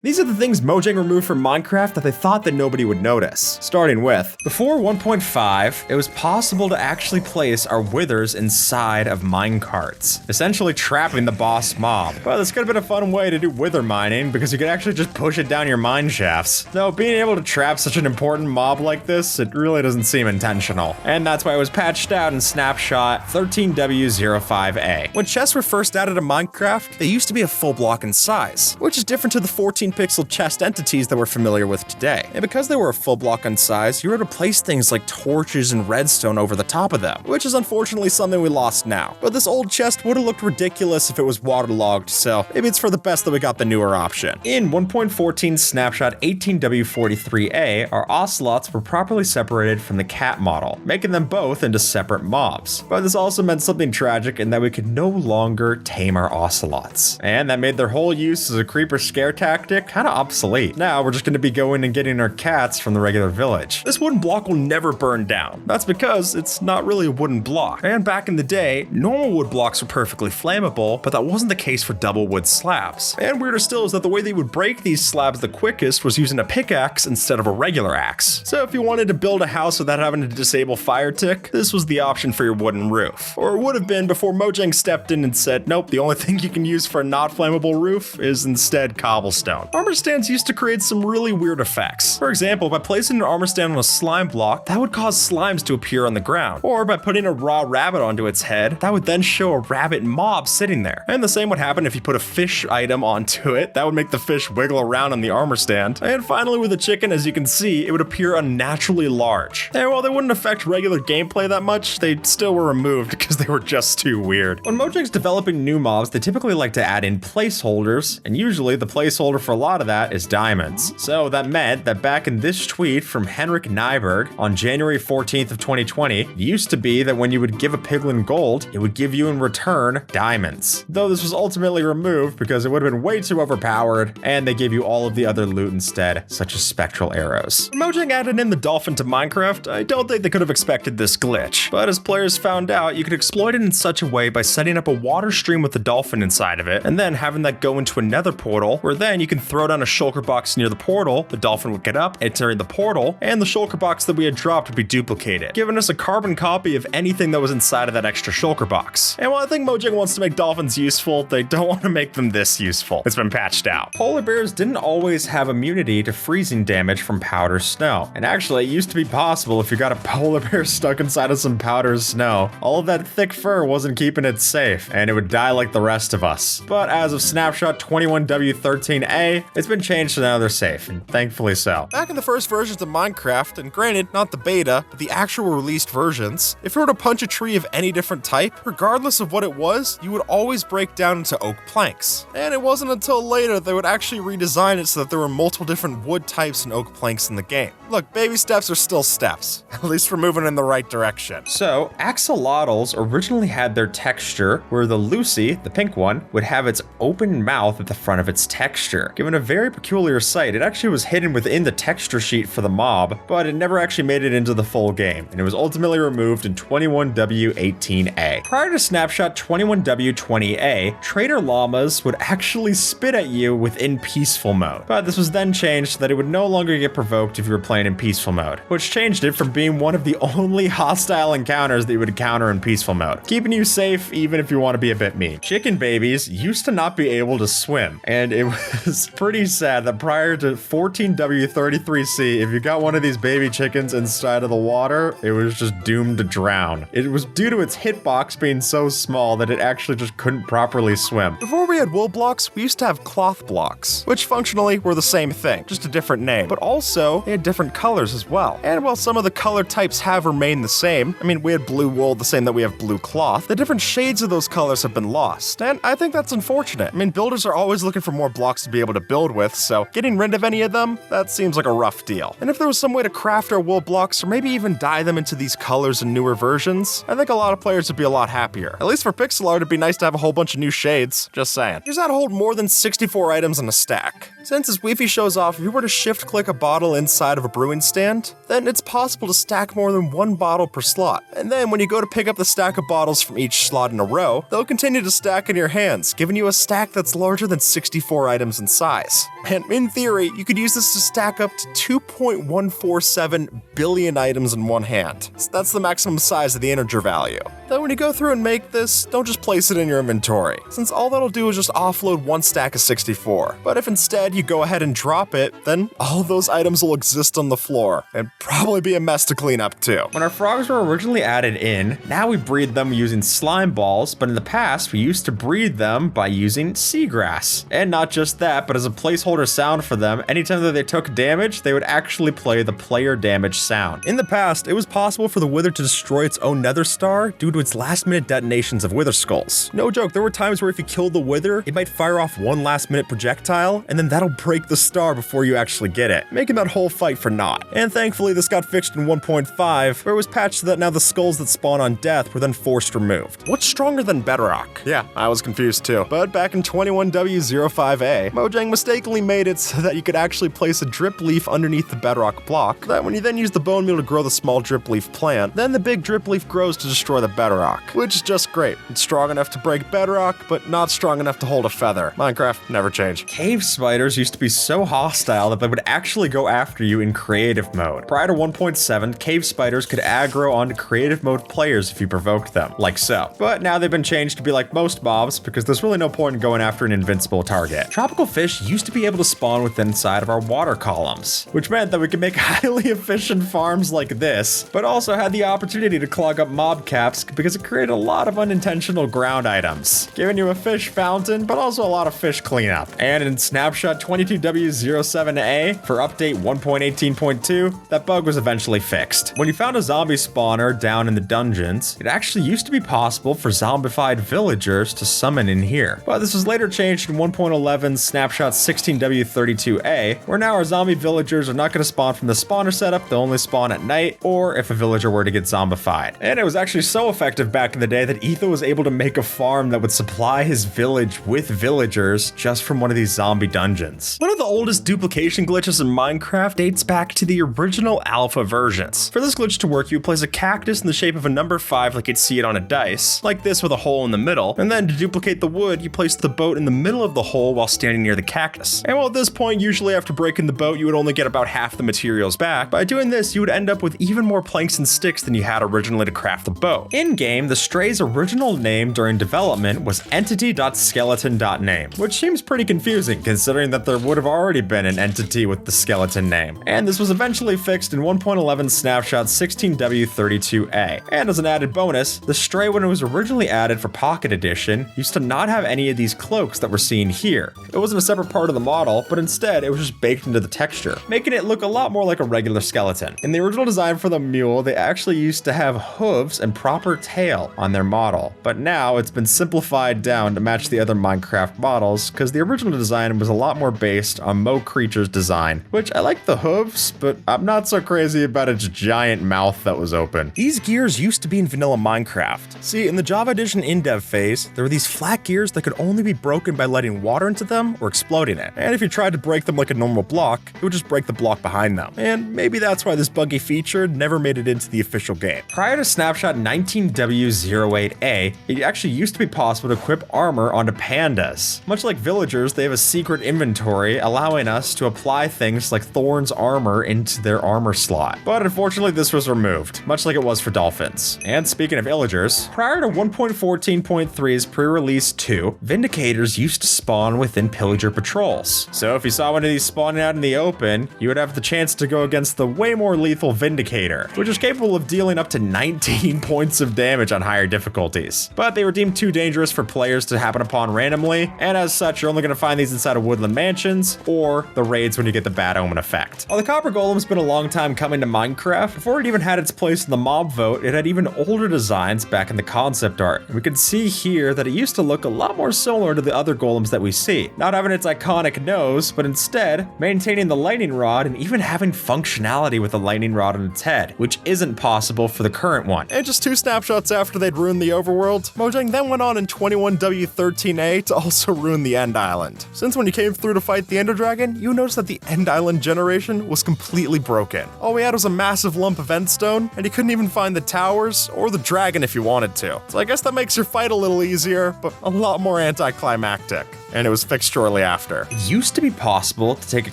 These are the things Mojang removed from Minecraft that they thought that nobody would notice. Starting with, before 1.5, it was possible to actually place our withers inside of minecarts, essentially trapping the boss mob. But this could have been a fun way to do wither mining because you could actually just push it down your mine shafts. Though being able to trap such an important mob like this, it really doesn't seem intentional. And that's why it was patched out in Snapshot 13W05A. When chests were first added to Minecraft, they used to be a full block in size, which is different to the 14-pixel chest entities that we're familiar with today. And because they were a full block in size, you were able to place things like torches and redstone over the top of them, which is unfortunately something we lost now. But this old chest would have looked ridiculous if it was waterlogged, so maybe it's for the best that we got the newer option. In 1.14 Snapshot 18W43A, our ocelots were properly separated from the cat model, making them both into separate mobs. But this also meant something tragic in that we could no longer tame our ocelots. And that made their whole use as a creeper scare tactic kind of obsolete. Now we're just going to be going and getting our cats from the regular village. This wooden block will never burn down. That's because it's not really a wooden block. And back in the day, normal wood blocks were perfectly flammable, but that wasn't the case for double wood slabs. And weirder still is that the way they would break these slabs the quickest was using a pickaxe instead of a regular axe. So if you wanted to build a house without having to disable fire tick, this was the option for your wooden roof. Or it would have been before Mojang stepped in and said, nope, the only thing you can use for a not flammable roof is instead cobblestone. Armor stands used to create some really weird effects. For example, by placing an armor stand on a slime block, that would cause slimes to appear on the ground. Or by putting a raw rabbit onto its head, that would then show a rabbit mob sitting there. And the same would happen if you put a fish item onto it. That would make the fish wiggle around on the armor stand. And finally with the chicken, as you can see, it would appear unnaturally large. And while they wouldn't affect regular gameplay that much, they still were removed because they were just too weird. When Mojang's developing new mobs, they typically like to add in placeholders, and usually the placeholder for a lot of that is diamonds. So that meant that back in this tweet from Henrik Nyberg on January 14th of 2020, it used to be that when you would give a piglin gold, it would give you in return diamonds. Though this was ultimately removed because it would have been way too overpowered, and they gave you all of the other loot instead, such as spectral arrows. When Mojang added in the dolphin to Minecraft, I don't think they could have expected this glitch. But as players found out, you could exploit it in such a way by setting up a water stream with the dolphin inside of it, and then having that go into another portal, where then you can throw down a shulker box near the portal, the dolphin would get up, enter the portal, and the shulker box that we had dropped would be duplicated, giving us a carbon copy of anything that was inside of that extra shulker box. And while I think Mojang wants to make dolphins useful, they don't want to make them this useful. It's been patched out. Polar bears didn't always have immunity to freezing damage from powder snow. And actually, it used to be possible if you got a polar bear stuck inside of some powder snow. All of that thick fur wasn't keeping it safe, and it would die like the rest of us. But as of Snapshot 21W13A, it's been changed so now they're safe, and thankfully so. Back in the first versions of Minecraft, and granted, not the beta, but the actual released versions, if you were to punch a tree of any different type, regardless of what it was, you would always break down into oak planks. And it wasn't until later they would actually redesign it so that there were multiple different wood types and oak planks in the game. Look, baby steps are still steps. At least we're moving in the right direction. So, axolotls originally had their texture where the Lucy, the pink one, would have its open mouth at the front of its texture. Given a very peculiar sight, it actually was hidden within the texture sheet for the mob, but it never actually made it into the full game, and it was ultimately removed in 21W18A. Prior to Snapshot 21W20A, trader llamas would actually spit at you within peaceful mode, but this was then changed so that it would no longer get provoked if you were playing in peaceful mode, which changed it from being one of the only hostile encounters that you would encounter in peaceful mode, keeping you safe even if you want to be a bit mean. Chicken babies used to not be able to swim, and it was pretty sad that prior to 14W33C, if you got one of these baby chickens inside of the water, it was just doomed to drown. It was due to its hitbox being so small that it actually just couldn't properly swim. Before we had wool blocks, we used to have cloth blocks, which functionally were the same thing, just a different name, but also they had different colors as well. And while some of the color types have remained the same, I mean, we had blue wool the same that we have blue cloth, the different shades of those colors have been lost, and I think that's unfortunate. I mean, builders are always looking for more blocks to be able to build with, so getting rid of any of them, that seems like a rough deal. And if there was some way to craft our wool blocks, or maybe even dye them into these colors in newer versions, I think a lot of players would be a lot happier. At least for pixel art, it'd be nice to have a whole bunch of new shades, just saying. Here's how to hold more than 64 items in a stack. Since as Wi-Fi shows off, if you were to shift-click a bottle inside of a brewing stand, then it's possible to stack more than one bottle per slot. And then when you go to pick up the stack of bottles from each slot in a row, they'll continue to stack in your hands, giving you a stack that's larger than 64 items in size. And in theory, you could use this to stack up to 2.147 billion items in one hand. So that's the maximum size of the integer value. Though when you go through and make this, don't just place it in your inventory, since all that'll do is just offload one stack of 64. But if instead you go ahead and drop it, then all those items will exist on the floor, and probably be a mess to clean up too. When our frogs were originally added in, now we breed them using slime balls, but in the past we used to breed them by using seagrass. And not just that, but as a placeholder sound for them, anytime that they took damage, they would actually play the player damage sound. In the past, it was possible for the Wither to destroy its own nether star due to its last-minute detonations of Wither skulls. No joke, there were times where if you killed the Wither, it might fire off one last-minute projectile, and then that'll break the star before you actually get it, making that whole fight for naught. And thankfully, this got fixed in 1.5, where it was patched so that now the skulls that spawn on death were then forced removed. What's stronger than Bedrock? Yeah, I was confused too. But back in 21W05A, Mojang mistakenly made it so that you could actually place a drip leaf underneath the bedrock block, that when you then use the bone meal to grow the small drip leaf plant, then the big drip leaf grows to destroy the bedrock, which is just great. It's strong enough to break bedrock, but not strong enough to hold a feather. Minecraft never changed. Cave spiders used to be so hostile that they would actually go after you in creative mode. Prior to 1.7, cave spiders could aggro onto creative mode players if you provoked them, like so. But now they've been changed to be like most mobs, because there's really no point in going after an invincible target. Tropical fish used to be able to spawn within inside of our water columns, which meant that we could make highly efficient farms like this, but also had the opportunity to clog up mob caps because it created a lot of unintentional ground items, giving you a fish fountain, but also a lot of fish cleanup. And in snapshot 22W07A for update 1.18.2, that bug was eventually fixed. When you found a zombie spawner down in the dungeons, it actually used to be possible for zombified villagers to summon in here, but this was later changed in 1.11 snapshot 16W32A, where now our zombie villagers are not going to spawn from the spawner setup, they'll only spawn at night, or if a villager were to get zombified. And it was actually so effective back in the day that Etho was able to make a farm that would supply his village with villagers just from one of these zombie dungeons. One of the oldest duplication glitches in Minecraft dates back to the original alpha versions. For this glitch to work, you would place a cactus in the shape of a number 5 like you'd see it on a dice, like this with a hole in the middle, and then to duplicate the wood, you place the boat in the middle of the hole while standing near the cactus. And while at this point, usually after breaking the boat, you would only get about half the materials back. By doing this, you would end up with even more planks and sticks than you had originally to craft the boat. In-game, the Stray's original name during development was entity.skeleton.name, which seems pretty confusing considering that there would have already been an entity with the skeleton name. And this was eventually fixed in 1.11 snapshot 16W32A. And as an added bonus, the Stray, when it was originally added for Pocket Edition, used to not have any of these cloaks that we're seeing here. It wasn't a separate part of the model, but instead it was just baked into the texture, making it look a lot more like a regular skeleton. In the original design for the mule, they actually used to have hooves and proper tail on their model, but now it's been simplified down to match the other Minecraft models, because the original design was a lot more based on Mo Creature's design, which I like the hooves, but I'm not so crazy about its giant mouth that was open. These gears used to be in vanilla Minecraft. See, in the Java Edition in-dev phase, there were these flat gears that could only be broken by letting water into them or exploding it, and if you tried to break them like a normal block, it would just break the block behind them. And maybe that's why this buggy feature never made it into the official game. Prior to snapshot 19W08A, it actually used to be possible to equip armor onto pandas. Much like villagers, they have a secret inventory allowing us to apply things like Thorn's armor into their armor slot. But unfortunately, this was removed, much like it was for dolphins. And speaking of villagers, prior to 1.14.3's pre-release 2, Vindicators used to spawn within pillager patrols. So if you saw one of these spawning out in the open, you would have the chance to go against the way more lethal Vindicator, which is capable of dealing up to 19 points of damage on higher difficulties. But they were deemed too dangerous for players to happen upon randomly, and as such, you're only going to find these inside of woodland mansions or the raids when you get the bad omen effect. While the Copper Golem's been a long time coming to Minecraft, before it even had its place in the mob vote, it had even older designs back in the concept art. And we can see here that it used to look a lot more similar to the other golems that we see, not having its iconic nose, but instead maintaining the lightning rod and even having functionality with the lightning rod on its head, which isn't possible for the current one. And just 2 snapshots after they'd ruined the overworld, Mojang then went on in 21W13A to also ruin the End Island. Since when you came through to fight the Ender Dragon, you notice that the End Island generation was completely broken. All we had was a massive lump of Endstone, and you couldn't even find the towers or the dragon if you wanted to. So I guess that makes your fight a little easier, but a lot more anticlimactic. And it was fixed shortly after. It used to be possible to take a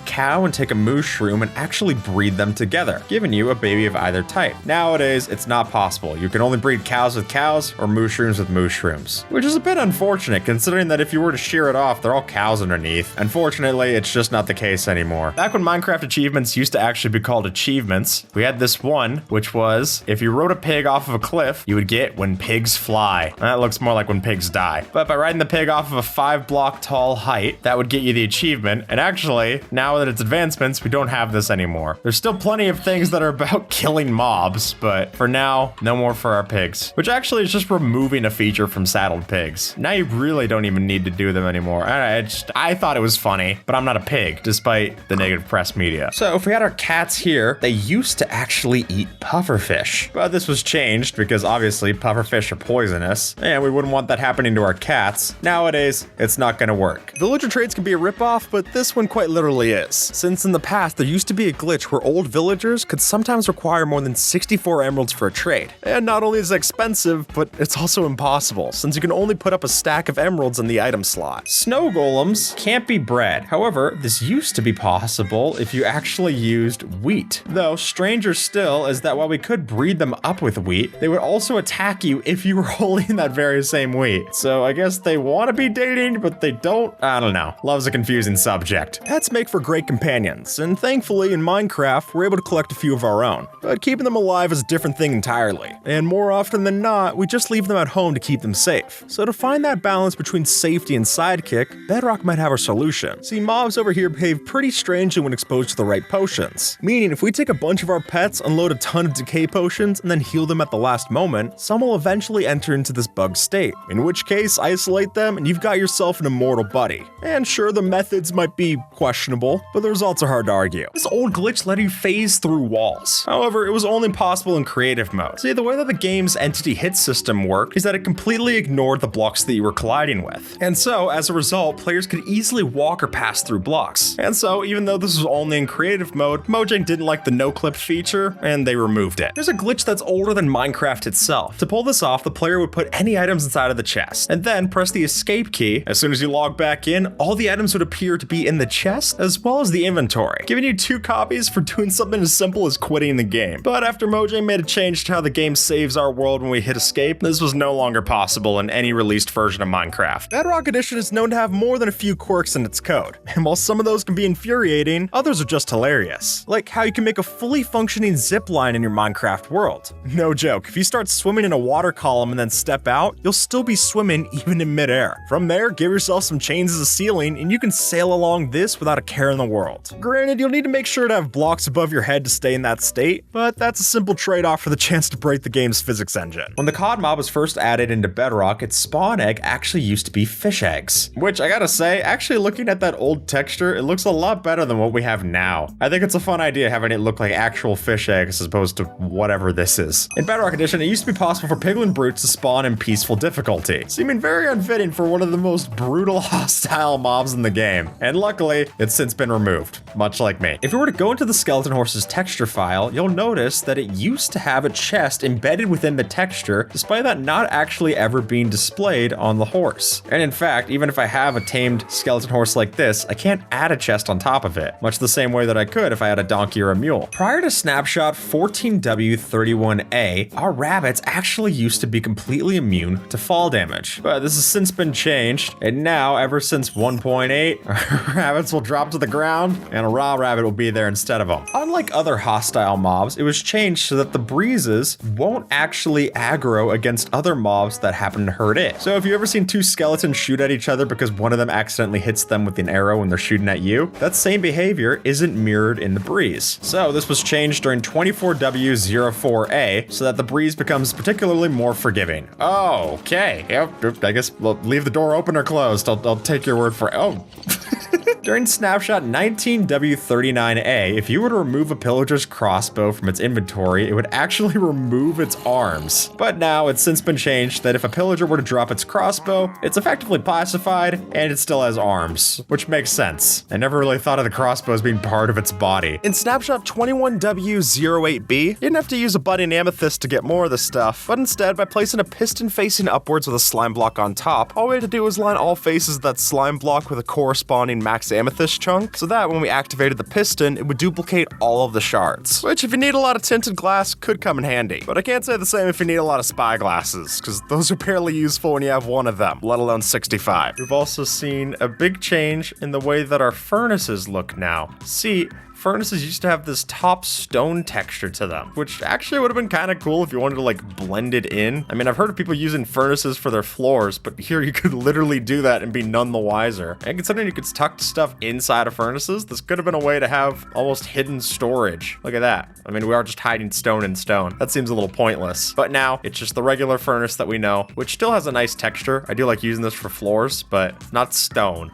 cow and take a mushroom and actually breed them together, giving you a baby of either type. Nowadays, it's not possible. You can only breed cows with cows or mushrooms with mushrooms, which is a bit unfortunate considering that if you were to shear it off, they're all cows underneath. Unfortunately, it's just not the case anymore. Back when Minecraft achievements used to actually be called achievements, we had this one, which was if you rode a pig off of a cliff, you would get when pigs fly. That looks more like when pigs die. But by riding the pig off of a 5-block tall height, that would get you the achievement. And actually, now that it's advancements, we don't have this anymore. There's still plenty of things that are about killing mobs, but for now, no more for our pigs, which actually is just removing a feature from saddled pigs. Now you really don't even need to do them anymore. I thought it was funny, but I'm not a pig, despite the negative press media. So if we had our cats here, they used to actually eat pufferfish, but this was changed because obviously pufferfish are poisonous, and we wouldn't want that happening to our cats. Nowadays, it's not gonna work. Villager trades can be a ripoff, but this one quite literally is. Since in the past, there used to be a glitch where old villagers could sometimes require more than 64 emeralds for a trade. And not only is it expensive, but it's also impossible, since you can only put up a stack of emeralds in the item slot. Snow golems can't be bred. However, this used to be possible if you actually used wheat. Though, stranger still is that while we could breed them up with wheat, they would also attack you if you were holding that very same wheat. So I guess they want to be dating, but they don't. I don't know. Love's a confusing subject. Pets make for great companions, and thankfully in Minecraft, we're able to collect a few of our own. But keeping them alive is a different thing entirely. And more often than not, we just leave them at home to keep them safe. So to find that balance between safety and sidekick, Bedrock might have our solution. See, mobs over here behave pretty strangely when exposed to the right potions. Meaning, if we take a bunch of our pets, unload a ton of decay potions, and then heal them at the last moment, some will eventually enter into this bugged state. In which case, isolate them, and you've got yourself an immortal buddy. And sure, the methods might be questionable, but the results are hard to argue. This old glitch let you phase through walls. However, it was only possible in creative mode. See, the way that the game's entity hit system worked is that it completely ignored the blocks that you were colliding with. And so, as a result, players could easily walk or pass through blocks. And so, even though this was only in creative mode, Mojang didn't like the no-clip feature, and they removed it. There's a glitch that's older than Minecraft itself. To pull this off, the player would put any items inside of the chest, and then press the escape key. As soon as you log back in, all the items would appear to be in the chest as well as the inventory, giving you 2 copies for doing something as simple as quitting the game. But after Mojang made a change to how the game saves our world when we hit escape, this was no longer possible in any released version of Minecraft. Bedrock Edition is known to have more than a few quirks in its code, and while some of those can be infuriating, others are just hilarious. Like how you can make a fully functioning zip line in your Minecraft world. No joke, if you start swimming in a water column and then step out, you'll still be swimming even in midair. From there, give yourself some chains as a ceiling, and you can sail along this without a care in the world. Granted, you'll need to make sure to have blocks above your head to stay in that state, but that's a simple trade-off for the chance to break the game's physics engine. When the cod mob was first added into Bedrock, its spawn egg actually used to be fish eggs. Which, I gotta say, actually looking at that old texture, it looks a lot better than what we have now. I think it's a fun idea having it look like actual fish eggs as opposed to whatever this is. In Bedrock Edition, it used to be possible for piglin brutes to spawn in peaceful difficulty, seeming very unfitting for one of the most brutal hostile mobs in the game. And luckily, it's since been removed, much like me. If we were to go into the skeleton horse's texture file, you'll notice that it used to have a chest embedded within the texture, despite that not actually ever being displayed on the horse. And in fact, even if I have a tamed skeleton horse like this, I can't add a chest on top of it, much the same way that I could if I had a donkey or a mule. Prior to snapshot 14W31A, our rabbits actually used to be completely immune to fall damage, but this has since been changed, and now ever since 1.8, rabbits will drop to the ground and a raw rabbit will be there instead of them. Unlike other hostile mobs, it was changed so that the breezes won't actually aggro against other mobs that happen to hurt it. So if you ever seen 2 skeletons shoot at each other because one of them accidentally hits them with an arrow when they're shooting at you, that same behavior isn't mirrored in the breeze. So this was changed during 24W04A so that the breeze becomes particularly more forgiving. Oh, okay. Yep, I guess we'll leave the door open or closed. I'll take your word for it. Oh. During snapshot 19W39A, if you were to remove a pillager's crossbow from its inventory, it would actually remove its arms. But now it's since been changed that if a pillager were to drop its crossbow, it's effectively pacified and it still has arms, which makes sense. I never really thought of the crossbow as being part of its body. In snapshot 21W08B, you didn't have to use a budding amethyst to get more of the stuff, but instead, by placing a piston facing upwards with a slime block on top, all we had to do was line all faces of that slime block with a corresponding max amethyst chunk, so that when we activated the piston, it would duplicate all of the shards. Which, if you need a lot of tinted glass, could come in handy. But I can't say the same if you need a lot of spy glasses, because those are barely useful when you have one of them, let alone 65. We've also seen a big change in the way that our furnaces look now. See, furnaces used to have this top stone texture to them, which actually would have been kind of cool if you wanted to like blend it in. I mean, I've heard of people using furnaces for their floors, but here you could literally do that and be none the wiser. And considering you could tuck stuff inside of furnaces, this could have been a way to have almost hidden storage. Look at that. I mean, we are just hiding stone in stone. That seems a little pointless. But now it's just the regular furnace that we know, which still has a nice texture. I do like using this for floors, but not stone.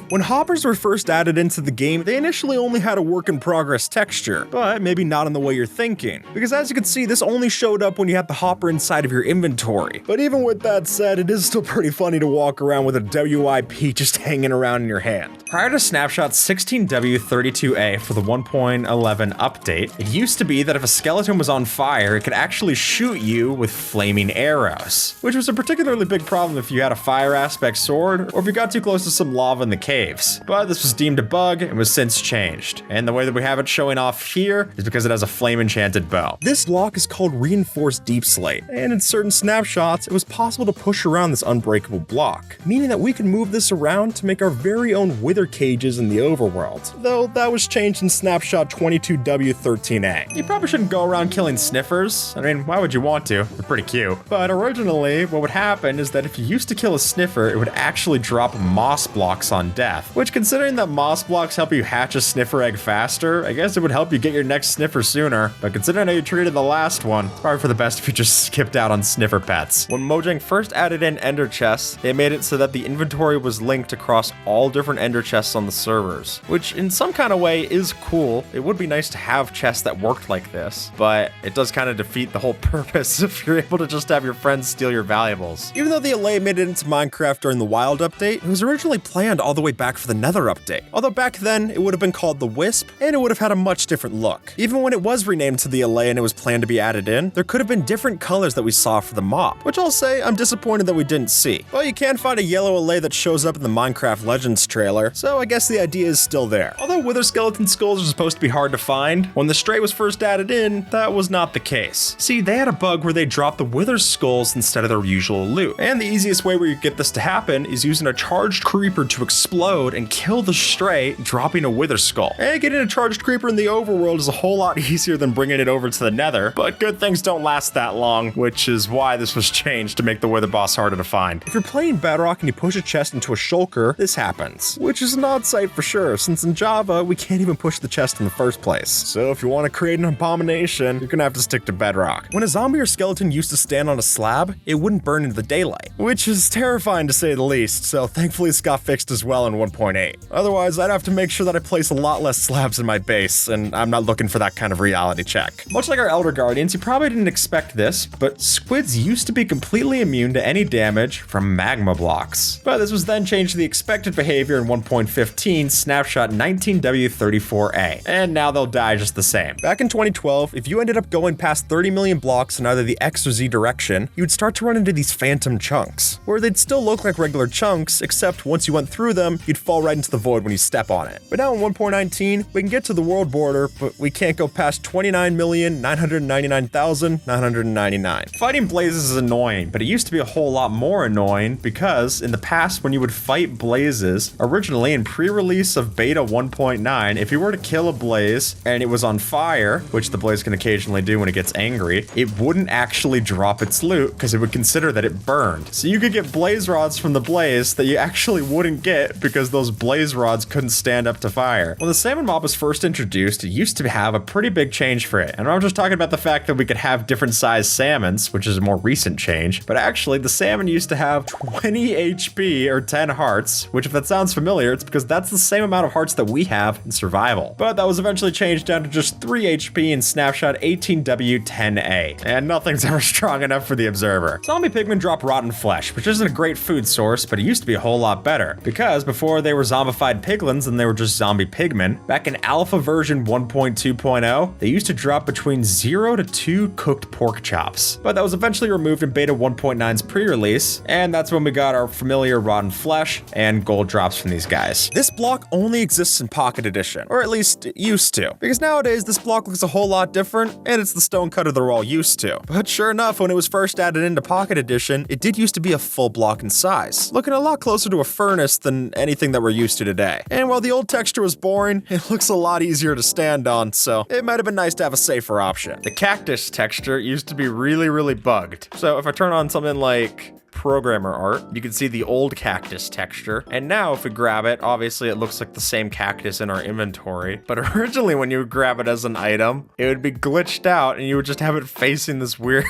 When hoppers were first added into the game, they initially only had a work-in-progress texture, but maybe not in the way you're thinking. Because as you can see, this only showed up when you had the hopper inside of your inventory. But even with that said, it is still pretty funny to walk around with a WIP just hanging around in your hand. Prior to snapshot 16W32A for the 1.11 update, it used to be that if a skeleton was on fire, it could actually shoot you with flaming arrows, which was a particularly big problem if you had a fire aspect sword or if you got too close to some lava in the caves. But this was deemed a bug and was since changed. And the way that we have it showing off here is because it has a flame enchanted bow. This lock is called Reinforced Deep Slate, and in certain snapshots, it was possible to push around this unbreakable block, meaning that we can move this around to make our very own wither cages in the overworld, though that was changed in snapshot 22W13A. You probably shouldn't go around killing sniffers. I mean, why would you want to? They're pretty cute. But originally, what would happen is that if you used to kill a sniffer, it would actually drop moss blocks on death, which considering that moss blocks help you hatch a sniffer egg faster, I guess it would help you get your next sniffer sooner. But considering how you treated the last one, it's probably for the best if you just skipped out on sniffer pets. When Mojang first added in ender chests, they made it so that the inventory was linked across all different ender chests on the servers, which in some kind of way is cool. It would be nice to have chests that worked like this, but it does kind of defeat the whole purpose if you're able to just have your friends steal your valuables. Even though the LA made it into Minecraft during the Wild update, it was originally planned all the way back for the Nether update. Although back then, it would have been called the Wisp, and it would have had a much different look. Even when it was renamed to the LA and it was planned to be added in, there could have been different colors that we saw for the mob, which I'll say I'm disappointed that we didn't see. But you can find a yellow LA that shows up in the Minecraft Legends trailer, so I guess the idea is still there. Although wither skeleton skulls are supposed to be hard to find, when the stray was first added in, that was not the case. See, they had a bug where they dropped the wither skulls instead of their usual loot, and the easiest way where you get this to happen is using a charged creeper to explode and kill the stray, dropping a wither skull. And getting a charged creeper in the overworld is a whole lot easier than bringing it over to the nether, but good things don't last that long, which is why this was changed to make the wither boss harder to find. If you're playing Bedrock and you push a chest into a shulker, this happens, which is an odd sight for sure, since in Java, we can't even push the chest in the first place. So if you want to create an abomination, you're gonna have to stick to Bedrock. When a zombie or skeleton used to stand on a slab, it wouldn't burn into the daylight, which is terrifying to say the least, so thankfully this got fixed as well in 1.8. Otherwise, I'd have to make sure that I place a lot less slabs in my base, and I'm not looking for that kind of reality check. Much like our Elder Guardians, you probably didn't expect this, but squids used to be completely immune to any damage from magma blocks. But this was then changed to the expected behavior in 1.15, snapshot 19W34A, and now they'll die just the same. Back in 2012, if you ended up going past 30 million blocks in either the X or Z direction, you would start to run into these phantom chunks, where they'd still look like regular chunks, except once you went through them, you'd fall right into the void when you step on it. But now in 1.19, we can get to the world border, but we can't go past 29,999,999. Fighting blazes is annoying, but it used to be a whole lot more annoying because in the past when you would fight blazes, originally in pre-release of beta 1.9, if you were to kill a blaze and it was on fire, which the blaze can occasionally do when it gets angry, it wouldn't actually drop its loot because it would consider that it burned. So you could get blaze rods from the blaze that you actually wouldn't get because those blaze rods couldn't stand up to fire. When the salmon mob was first introduced, it used to have a pretty big change for it. And I'm just talking about the fact that we could have different sized salmons, which is a more recent change, but actually the salmon used to have 20 HP or 10 hearts, which if that sounds familiar, familiar, it's because that's the same amount of hearts that we have in survival. But that was eventually changed down to just 3 HP in snapshot 18W10A, and nothing's ever strong enough for the observer. Zombie pigmen drop rotten flesh, which isn't a great food source, but it used to be a whole lot better, because before they were zombified piglins and they were just zombie pigmen, back in alpha version 1.2.0, they used to drop between 0 to 2 cooked pork chops. But that was eventually removed in beta 1.9's pre-release, and that's when we got our familiar rotten flesh and gold drops from these guys. This block only exists in Pocket Edition, or at least it used to, because nowadays this block looks a whole lot different, and it's the stone cutter they're all used to. But sure enough, when it was first added into Pocket Edition, it did used to be a full block in size, looking a lot closer to a furnace than anything that we're used to today. And while the old texture was boring, it looks a lot easier to stand on, so it might have been nice to have a safer option. The cactus texture used to be really bugged. So if I turn on something like programmer art, you can see the old cactus texture. And now if we grab it, obviously it looks like the same cactus in our inventory. But originally when you would grab it as an item, it would be glitched out and you would just have it facing this weird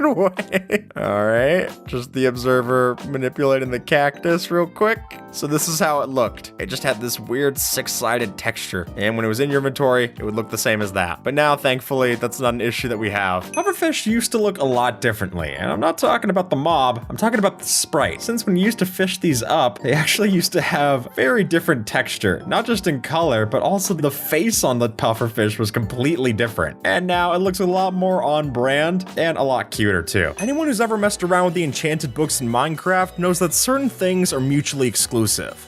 way. All right, just the observer manipulating the cactus real quick. So this is how it looked. It just had this weird 6-sided texture. And when it was in your inventory, it would look the same as that. But now, thankfully, that's not an issue that we have. Pufferfish used to look a lot differently. And I'm not talking about the mob, I'm talking about the sprite. Since when you used to fish these up, they actually used to have very different texture. Not just in color, but also the face on the pufferfish was completely different. And now it looks a lot more on brand and a lot cuter too. Anyone who's ever messed around with the enchanted books in Minecraft knows that certain things are mutually exclusive.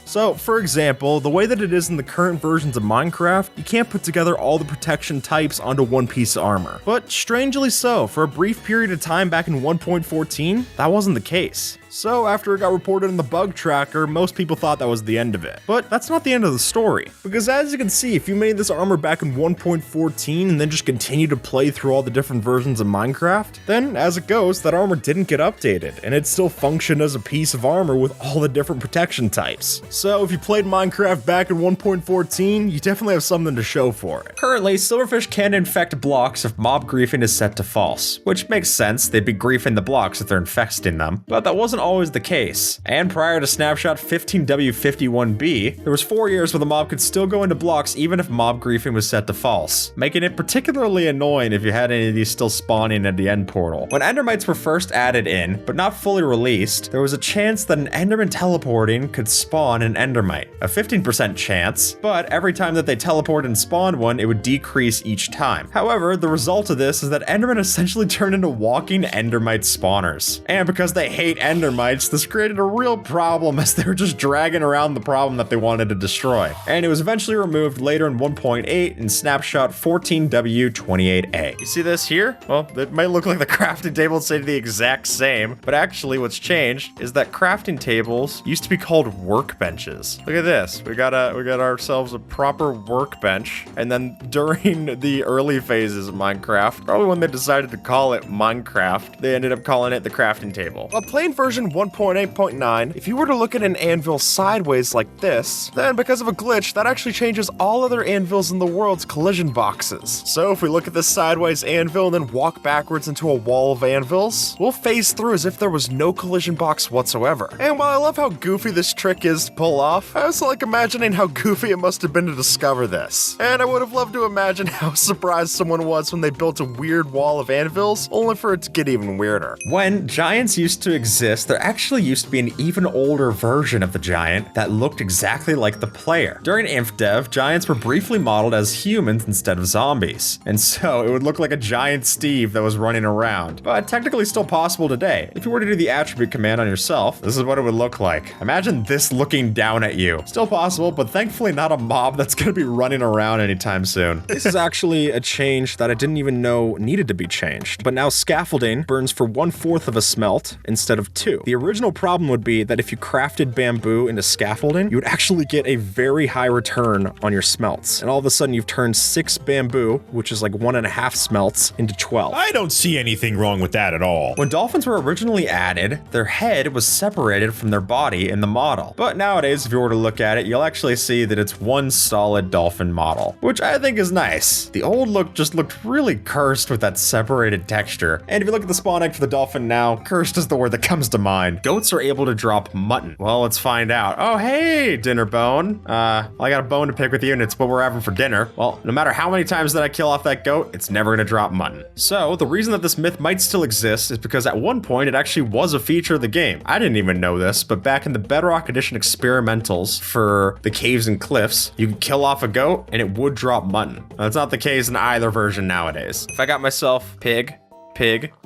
So, for example, the way that it is in the current versions of Minecraft, you can't put together all the protection types onto one piece of armor. But strangely so, for a brief period of time back in 1.14, that wasn't the case. So after it got reported in the bug tracker, most people thought that was the end of it. But that's not the end of the story. Because as you can see, if you made this armor back in 1.14 and then just continue to play through all the different versions of Minecraft, then as it goes, that armor didn't get updated, and it still functioned as a piece of armor with all the different protection types. So if you played Minecraft back in 1.14, you definitely have something to show for it. Currently, silverfish can infect blocks if mob griefing is set to false, which makes sense, they'd be griefing the blocks if they're infesting them, but that wasn't always the case. And prior to snapshot 15W51B, there was 4 years where the mob could still go into blocks even if mob griefing was set to false, making it particularly annoying if you had any of these still spawning at the end portal. When endermites were first added in, but not fully released, there was a chance that an enderman teleporting could spawn an endermite. A 15% chance, but every time that they teleported and spawned one, it would decrease each time. However, the result of this is that endermen essentially turned into walking endermite spawners. And because they hate endermites, this created a real problem as they were just dragging around the problem that they wanted to destroy. And it was eventually removed later in 1.8 in snapshot 14W28A. You see this here? Well, it might look like the crafting table would say the exact same, but actually what's changed is that crafting tables used to be called workbenches. Look at this. We got ourselves a proper workbench, and then during the early phases of Minecraft, probably when they decided to call it Minecraft, they ended up calling it the crafting table. A plain version 1.8.9, if you were to look at an anvil sideways like this, then because of a glitch, that actually changes all other anvils in the world's collision boxes. So if we look at this sideways anvil and then walk backwards into a wall of anvils, we'll phase through as if there was no collision box whatsoever. And while I love how goofy this trick is to pull off, I also like imagining how goofy it must have been to discover this. And I would have loved to imagine how surprised someone was when they built a weird wall of anvils, only for it to get even weirder. When giants used to exist, there actually used to be an even older version of the giant that looked exactly like the player. During Inf Dev, giants were briefly modeled as humans instead of zombies, and so it would look like a giant Steve that was running around, but technically still possible today. If you were to do the attribute command on yourself, this is what it would look like. Imagine this looking down at you. Still possible, but thankfully not a mob that's gonna be running around anytime soon. This is actually a change that I didn't even know needed to be changed, but now scaffolding burns for 1/4 of a smelt instead of 2. The original problem would be that if you crafted bamboo into scaffolding, you would actually get a very high return on your smelts. And all of a sudden you've turned 6 bamboo, which is like 1.5 smelts, into 12. I don't see anything wrong with that at all. When dolphins were originally added, their head was separated from their body in the model. But nowadays, if you were to look at it, you'll actually see that it's one solid dolphin model, which I think is nice. The old look just looked really cursed with that separated texture. And if you look at the spawn egg for the dolphin now, cursed is the word that comes to of mind. Goats are able to drop mutton. Well, let's find out. Oh, hey, dinner bone. I got a bone to pick with you, and it's what we're having for dinner. Well, no matter how many times that I kill off that goat, it's never gonna drop mutton. So the reason that this myth might still exist is because at one point it actually was a feature of the game. I didn't even know this, but back in the Bedrock Edition experimentals for the caves and cliffs, you could kill off a goat and it would drop mutton. Now, that's not the case in either version nowadays. If I got myself pig,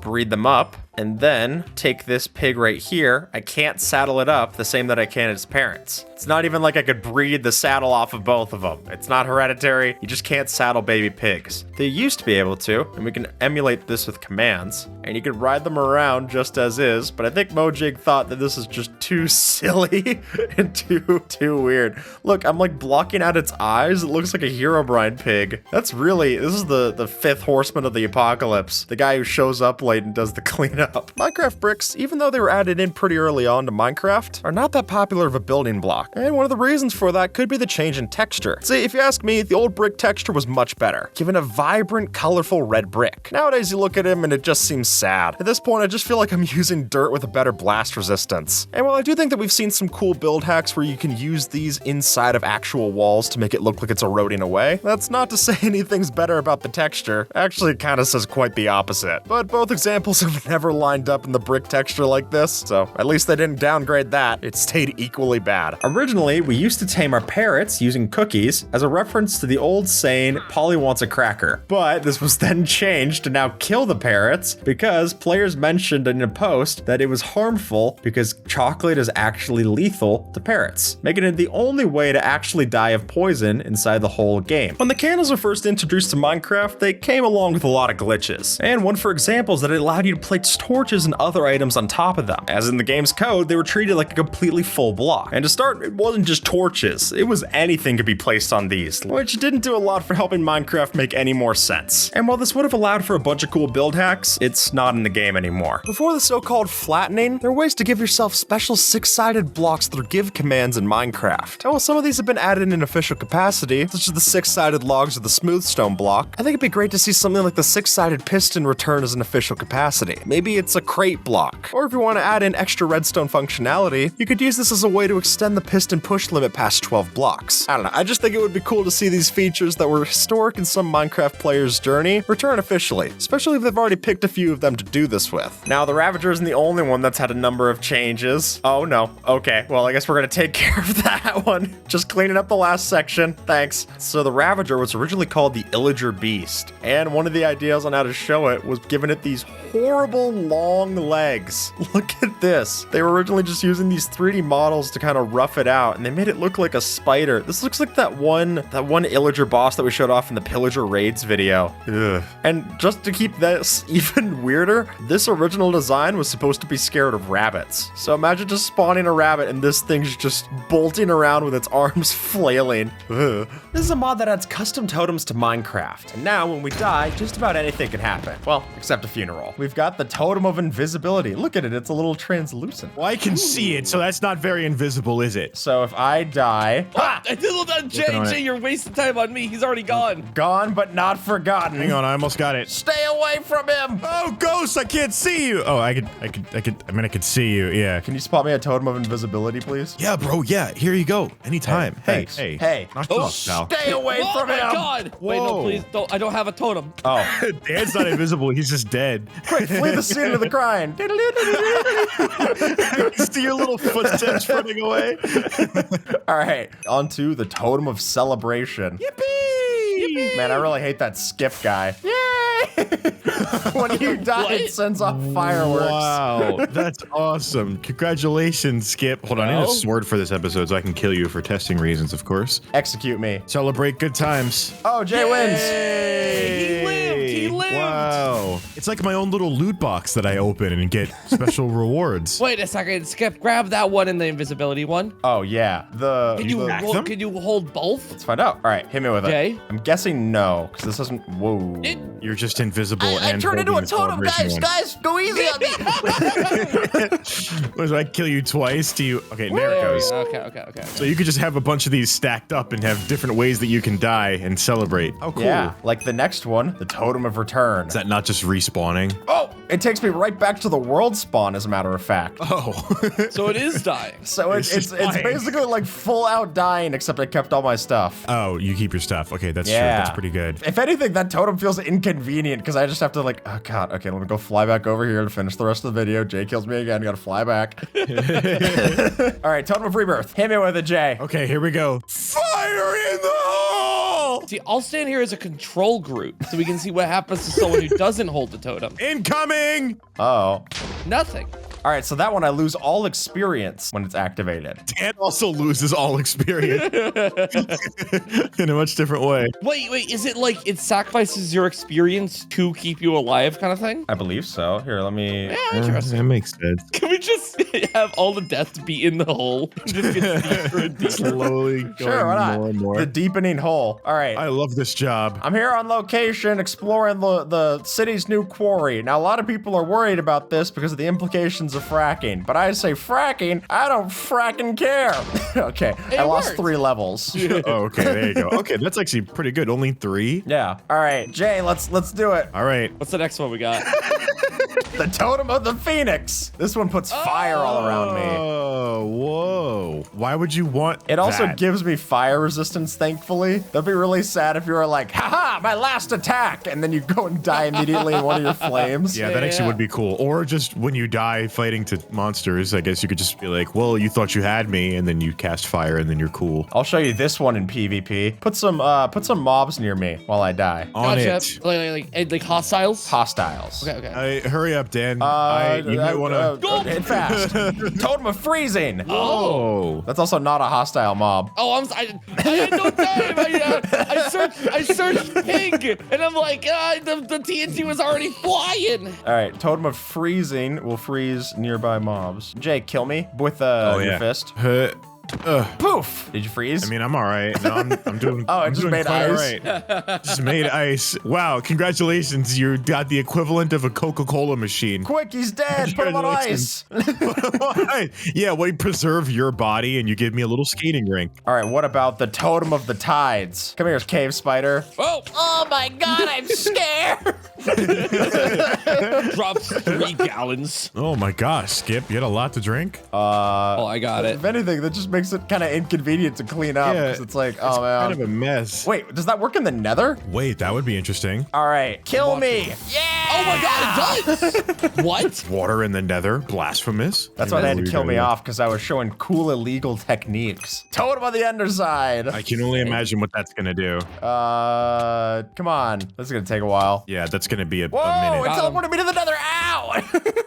breed them up, and then take this pig right here, I can't saddle it up the same that I can its parents. It's not even like I could breed the saddle off of both of them. It's not hereditary. You just can't saddle baby pigs. They used to be able to, and we can emulate this with commands, and you can ride them around just as is, but I think Mojig thought that this is just too silly and too weird. Look, I'm like blocking out its eyes. It looks like a Herobrine pig. This is the fifth horseman of the apocalypse. The guy who shows up late and does the cleanup. Minecraft bricks, even though they were added in pretty early on to Minecraft, are not that popular of a building block. And one of the reasons for that could be the change in texture. See, if you ask me, the old brick texture was much better, given a vibrant, colorful red brick. Nowadays, you look at him and it just seems sad. At this point, I just feel like I'm using dirt with a better blast resistance. And while I do think that we've seen some cool build hacks where you can use these inside of actual walls to make it look like it's eroding away, that's not to say anything's better about the texture. Actually, it kind of says quite the opposite. But both examples have never lined up in the brick texture like this, so at least they didn't downgrade that. It stayed equally bad. Originally, we used to tame our parrots using cookies as a reference to the old saying, Polly wants a cracker. But this was then changed to now kill the parrots because players mentioned in a post that it was harmful because chocolate is actually lethal to parrots, making it the only way to actually die of poison inside the whole game. When the candles were first introduced to Minecraft, they came along with a lot of glitches. And one for example is that it allowed you to place torches and other items on top of them. As in the game's code, they were treated like a completely full block. And to start, it wasn't just torches, it was anything could be placed on these, which didn't do a lot for helping Minecraft make any more sense. And while this would have allowed for a bunch of cool build hacks, it's not in the game anymore. Before the so-called flattening, there are ways to give yourself special six-sided blocks through give commands in Minecraft. And while some of these have been added in official capacity, such as the six-sided logs or the smooth stone block, I think it'd be great to see something like the six-sided piston return as an official capacity. Maybe it's a crate block. Or if you want to add in extra redstone functionality, you could use this as a way to extend the piston push limit past 12 blocks. I don't know, I just think it would be cool to see these features that were historic in some Minecraft players' journey return officially, especially if they've already picked a few of them to do this with. Now, the Ravager isn't the only one that's had a number of changes. Oh no, okay, well I guess we're gonna take care of that one. Just cleaning up the last section, thanks. So the Ravager was originally called the Illager Beast, and one of the ideas on how to show it was giving it these horrible long legs. Look at this. They were originally just using these 3D models to kind of rough it out, and they made it look like a spider. This looks like that one Illager boss that we showed off in the Pillager Raids video. Ugh. And just to keep this even weirder, this original design was supposed to be scared of rabbits. So imagine just spawning a rabbit and this thing's just bolting around with its arms flailing. Ugh. This is a mod that adds custom totems to Minecraft. And now when we die, just about anything can happen. Well, except a funeral. We've got the Totem of Invisibility. Look at it, it's a little translucent. Well, I can see it, so that's not very invisible, is it? So if I die... Ah! JJ, you're wasting time on me. He's already gone. Gone, but not forgotten. Hang on, I almost got it. Stay away from him! Oh, Ghost, I can't see you. Oh, I could see you, yeah. Can you spot me a Totem of Invisibility, please? Yeah, bro, yeah, here you go. Anytime. Hey, Thanks. hey. Knock Oh, it off, pal. Stay away Oh from my him! God! Wait, no, Whoa. please don't. I don't have a totem. Oh, Dan's not invisible, he's just dead. quick, flee the scene of the crime. See your little footsteps running away. All right, on to the Totem of Celebration. Yippee! Man, I really hate that skip guy. Yay! When you die, it sends off fireworks. Wow, that's awesome. Congratulations, Skip. Hold on, I need a sword for this episode so I can kill you for testing reasons, of course. Execute me. Celebrate good times. Oh, Jay wins. He lived. He lived. Wow. It's like my own little loot box that I open and get special rewards. Wait a second, Skip. Grab that one and the invisibility one. Oh, yeah. Can you hold both? Let's find out. All right, hit me with Okay. it. I'm guessing no, because this doesn't... Whoa. You're just invisible I and turned into a holding the totem, celebration guys. one. Go easy on me. What, do I kill you twice? Do you... Okay, there it goes. Okay. So you could just have a bunch of these stacked up and have different ways that you can die and celebrate. Oh, cool. Yeah, like the next one, the Totem Totem of Return. Is that not just respawning? Oh, it takes me right back to the world spawn, as a matter of fact. Oh. So it is dying. So it's dying. basically like full out dying, except I kept all my stuff. Oh, you keep your stuff. Okay, that's true. Yeah. That's pretty good. If anything, that totem feels inconvenient because I just have to like, oh god, okay, let me go fly back over here to finish the rest of the video. Jay kills me again, gotta fly back. All right, Totem of Rebirth. Hit me with it, Jay. Okay, here we go. Fire in the hole! See, I'll stand here as a control group so we can see what happens to someone who doesn't hold the totem. Incoming! Oh. Nothing. All right, so that one I lose all experience when it's activated. Dan also loses all experience in a much different way. Wait, is it like it sacrifices your experience to keep you alive kind of thing? I believe so. Here, let me... Yeah, interesting. That makes sense. Can we just have all the deaths be in the hole? Just get deeper and deeper. Slowly going Sure, why not? more and more. The deepening hole. All right. I love this job. I'm here on location exploring the city's new quarry. Now, a lot of people are worried about this because of the implications of fracking, but I say fracking, I don't fracking care. Okay, I lost worked. 3 levels. Oh, okay, there you go. Okay, that's actually pretty good. Only 3? Yeah. All right, Jay, let's do it. All right. What's the next one we got? The Totem of the Phoenix. This one puts fire all around me. Oh, whoa. Why would you want It also that? gives me fire resistance, thankfully. That'd be really sad if you were like, haha, my last attack, and then you go and die immediately in one of your flames. Yeah, that actually would be cool. Or just when you die fighting to monsters, I guess you could just be like, well, you thought you had me, and then you cast fire, and then you're cool. I'll show you this one in PvP. Put some mobs near me while I die. On Gotcha. it. Like hostiles? Hostiles. Okay. Hurry up, Dan. You might want to... hit fast. Totem of Freezing. Oh. That's also not a hostile mob. Oh, I had no time. I searched ping, and I'm like, the TNT was already flying. All right, Totem of Freezing will freeze nearby mobs. Jay, kill me with your fist. Poof! Did you freeze? I mean, I'm all right. No, I'm doing. Oh, it I'm just doing made quite ice? all right. Just made ice. Wow! Congratulations! You got the equivalent of a Coca-Cola machine. Quick, he's dead. Put him on ice. Yeah, well, you preserve your body and you give me a little skating rink. All right, what about the Totem of the Tides? Come here, cave spider. Oh my God, I'm scared. Drops 3 gallons. Oh my gosh, Skip, you had a lot to drink. Oh, I got it. If anything, that just makes it kind of inconvenient to clean up because it's like, oh man. Kind of a mess. Wait, does that work in the Nether? Wait, that would be interesting. All right, kill me. Yeah. Oh my God, it does. What? Water in the Nether, blasphemous. That's why they had to kill me off because I was showing cool illegal techniques. Totem on the underside. I can only imagine what that's gonna do. Come on. This is gonna take a while. Yeah, that's gonna be a Whoa, minute. it teleported me to the Nether. Ow!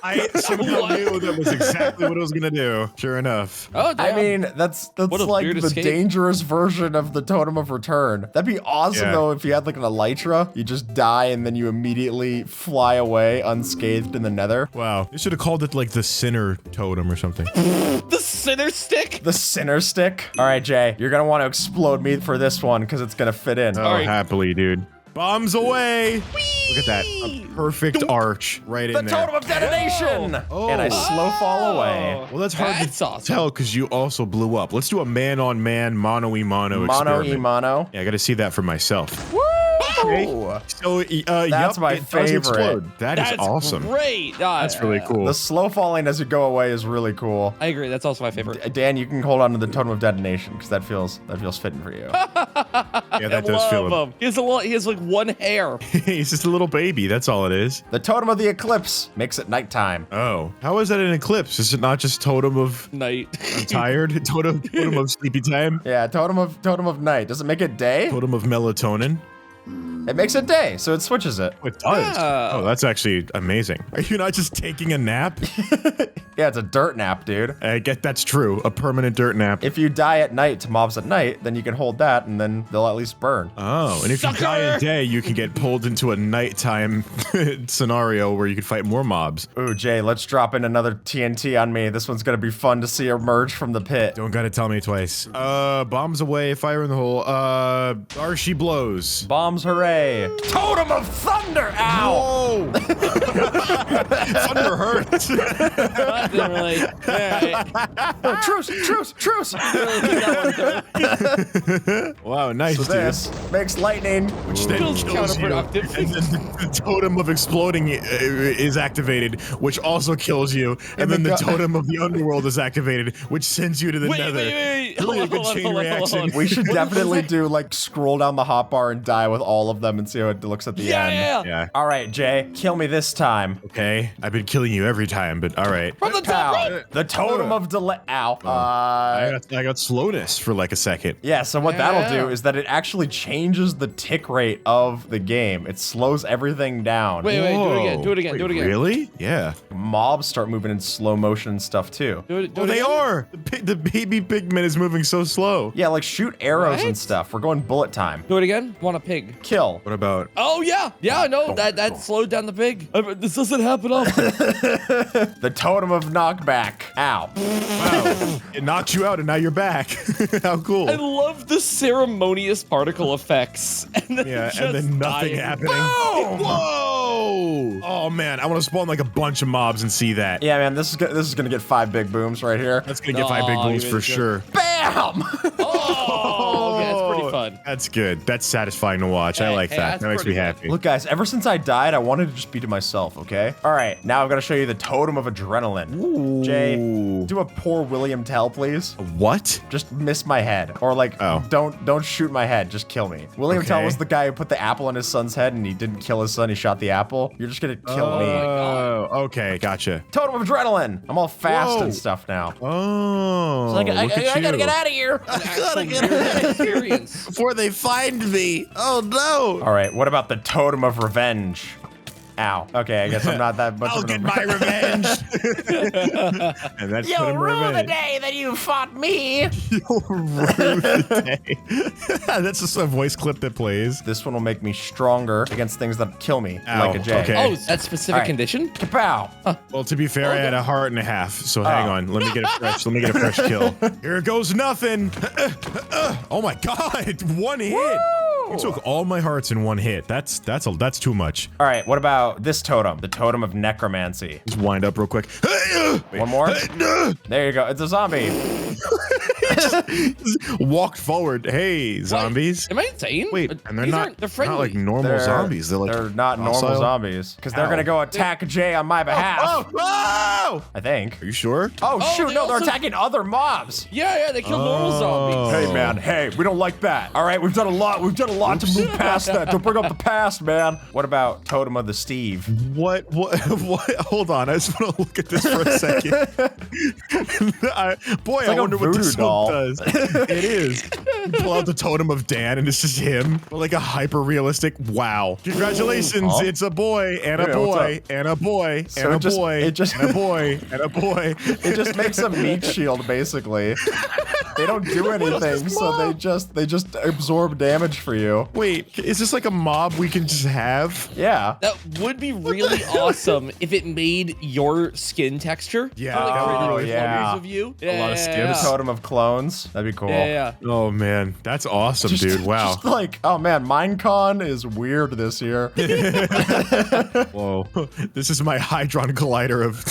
I somehow knew that was exactly what it was gonna do. Sure enough. Oh, damn. I mean, that's What a like weird the escape. dangerous version of the Totem of Return. That'd be awesome Yeah. though if you had like an elytra. You just die and then you immediately fly away unscathed in the Nether. Wow, they should have called it like the Sinner Totem or something. The sinner stick? The Sinner Stick. All right, Jay, you're gonna want to explode me for this one because it's gonna fit in. Oh, All right. happily, dude. Bombs away! Look at that. A perfect arch right The in there. Totem of Detonation! Oh. And I slow fall away. Well, that's hard That's to awesome. tell because you also blew up. Let's do a man-on-man, mono-e-mono Mono experiment. e mono. Yeah, I gotta see that for myself. Woo! So, That's yup, my it does favorite. explode. That's awesome. Great. That's really cool. The slow falling as you go away is really cool. I agree. That's also my favorite. Dan, you can hold on to the Totem of Detonation because that feels fitting for you. Yeah, that does feel. Love him. He has like 1 hair. He's just a little baby. That's all it is. The Totem of the Eclipse makes it nighttime. Oh, how is that an eclipse? Is it not just totem of Night. I'm tired? Totem of sleepy time? Yeah, Totem of Night. Does it make it day? Totem of melatonin? It makes it day, so it switches it. It does. Yeah. Oh, that's actually amazing. Are you not just taking a nap? Yeah, it's a dirt nap, dude. I get that's true. A permanent dirt nap. If you die at night to mobs at night, then you can hold that and then they'll at least burn. Oh, and if you die a day, you can get pulled into a nighttime scenario where you can fight more mobs. Ooh, Jay, let's drop in another TNT on me. This one's gonna be fun to see emerge from the pit. Don't gotta tell me twice. Bombs away, fire in the hole. There she blows. Bombs, hooray. Totem of Thunder! Ow! Thunder hurts. Didn't really. Yeah, Truce. Wow, nice, So dude. this makes lightning. Which then Feels kills you. counterproductive. And then the totem of exploding is activated, which also kills you. And then the totem of the underworld is activated, which sends you to the nether. Wait. Really a good chain reaction. We should definitely do like scroll down the hotbar and die with all of them and see how it looks at the end. Yeah. All right, Jay, kill me this time. Okay. I've been killing you every time, but all right. From the top right. The totem of delay. Ow. I got slowness for like a second. Yeah, so what that'll Yeah. do is that it actually changes the tick rate of the game. It slows everything down. Wait, do it again. Wait, Do it again. Really? Yeah. Mobs start moving in slow motion and stuff too. Do it Oh, they again. are. The baby pigman is moving so slow. Yeah, like shoot arrows What? and stuff. We're going bullet time. Do it again. Want a pig? Kill. What about? Oh yeah. No, that slowed down the pig. This doesn't happen often. The totem of knockback. Ow. Wow. It knocked you out and now you're back. How cool. I love the ceremonious particle effects. And then Yeah, just and then nothing dying. happening. Whoa! Oh man, I want to spawn like a bunch of mobs and see that. Yeah, man, this is gonna get 5 big booms right here. That's gonna get 5 big Oh, booms you for made it sure. Bam! Oh, yeah, it's pretty fun. That's good. That's satisfying to watch. I Hey, like hey, that. that's That makes me pretty happy. Look, guys, ever since I died, I wanted to just be to myself, okay? All right, now I've got to show you the totem of adrenaline. Jay, do a poor William Tell, please. What? Just miss my head, or like, Oh. don't shoot my head. Just kill me. William Tell Okay. was the guy who put the apple on his son's head, and he didn't kill his son. He shot the apple. You're just gonna kill me. Oh, okay, gotcha. Totem of adrenaline. I'm all fast Whoa. and stuff now. Oh, I look at gotta you. get out of here. Actual real experience. Before they find me. Oh no. All right, what about the totem of revenge? Ow. Okay, I guess I'm not that much I'll of get a my revenge. And that's put him revenge. day that you fought me. You'll rue the day. That's just a voice clip that plays. This one will make me stronger against things that kill me, Ow, like a Jay. okay. Oh, that specific All right. condition? Kapow. Well, to be fair, I had a heart and a half, so hang on. Let me get a fresh kill. Here goes nothing. Oh my god, one hit. You took all my hearts in one hit. That's too much. All right, what about this totem? The totem of necromancy. Just wind up real quick. One more. There you go. It's a zombie. Walked forward. Hey, zombies. Am I insane? Wait, and they're These not, aren't- they're they're friendly. not like normal zombies. They're like not normal docile. zombies because they're Ow. gonna go attack Jay on my behalf. Oh! I think. Are you sure? Oh, Oh, shoot! they No, they're also- attacking other mobs. Yeah, they kill normal zombies. Hey man, hey, we don't like that. All right, we've done a lot. We've done a lot to move past that. Don't bring up the past, man. What about Totem of the Steve? What? Hold on. I just want to look at this for a second. I like a wonder what voodoo this doll. one does. It is. You pull out the totem of Dan, and it's just him. Or like a hyper-realistic. Wow. Congratulations. Huh? It's a boy, and a Hey, what's boy, up? and a boy, So and a it just- boy, it just- and a boy, and a boy. It just makes a meat shield, basically. They don't do anything, so they just absorb damage for you. Wait, is this like a mob we can just have? Yeah. That would be really awesome if it made your skin texture. Yeah, So, like, that would created be really photos fun. of you. A lot of skips. Yeah. Totem of Clones. That'd be cool. Yeah. Oh man, that's awesome, dude. Wow. Just like, oh man, Minecon is weird this year. Whoa. This is my Hydron Collider of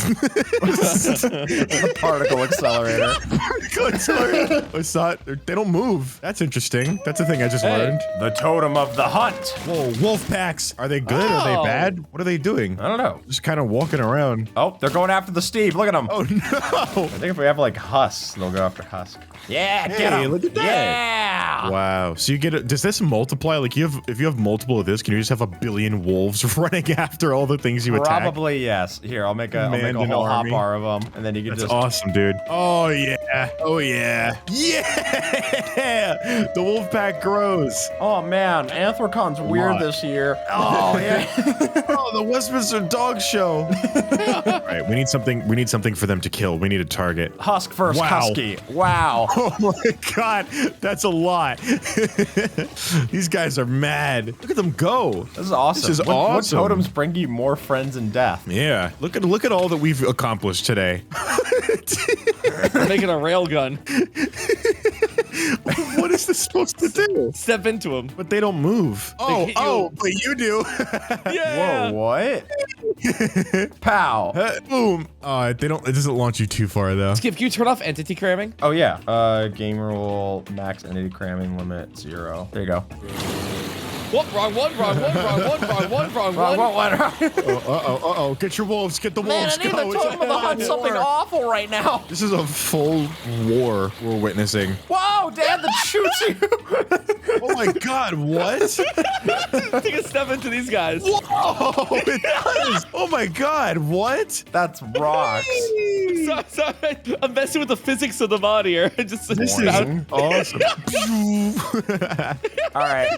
The particle accelerator. It's not, they don't move. That's interesting. That's a thing I just Hey. learned. The Totem of the Hunt. Whoa, wolf packs. Are they good? Are Oh. they bad? What are they doing? I don't know. Just kind of walking around. Oh, they're going after the Steve. Look at them. Oh no. I think if we have like husks, they'll go after husk. Yeah, get Hey, 'em. look at that. Yeah. Wow. So you get it. Does this multiply? Like if you have multiple of this, can you just have a billion wolves running after all the things you attack? Probably yes. Here, I'll make a Command an whole army. hotbar of them, and then you can That's just. awesome, dude. Oh yeah. Oh yeah. Yeah. The wolf pack grows. Oh man, Anthracon's weird Lot. this year. Oh yeah. Oh, the Westminster Dog Show. All right, we need something. We need something for them to kill. We need a target. Husk first, Wow. Husky. Wow. Oh my god, that's a lot. These guys are mad. Look at them go. This is awesome. This is what awesome. totems bring you more friends in death? Yeah, look at all that we've accomplished today. Making a railgun. What is this supposed to do? Step into them. But they don't move. hit you. But you do. Yeah. Whoa, what? Pow. Boom. They don't. It doesn't launch you too far though. Skip, can you turn off entity cramming? Oh yeah. Game rule max entity cramming limit 0. There you go. What? Wrong one. Uh-oh. Get your wolves. Get the wolves. Man, I need Go. the totem of the hunt something awful right now. This is a full war we're witnessing. Whoa, Dad, that shoots you. Oh my God, what? Take a step into these guys. Whoa, it does. Oh my God, what? That's rocks. Sorry, I'm messing with the physics of the mod here. Just This is awesome. All right,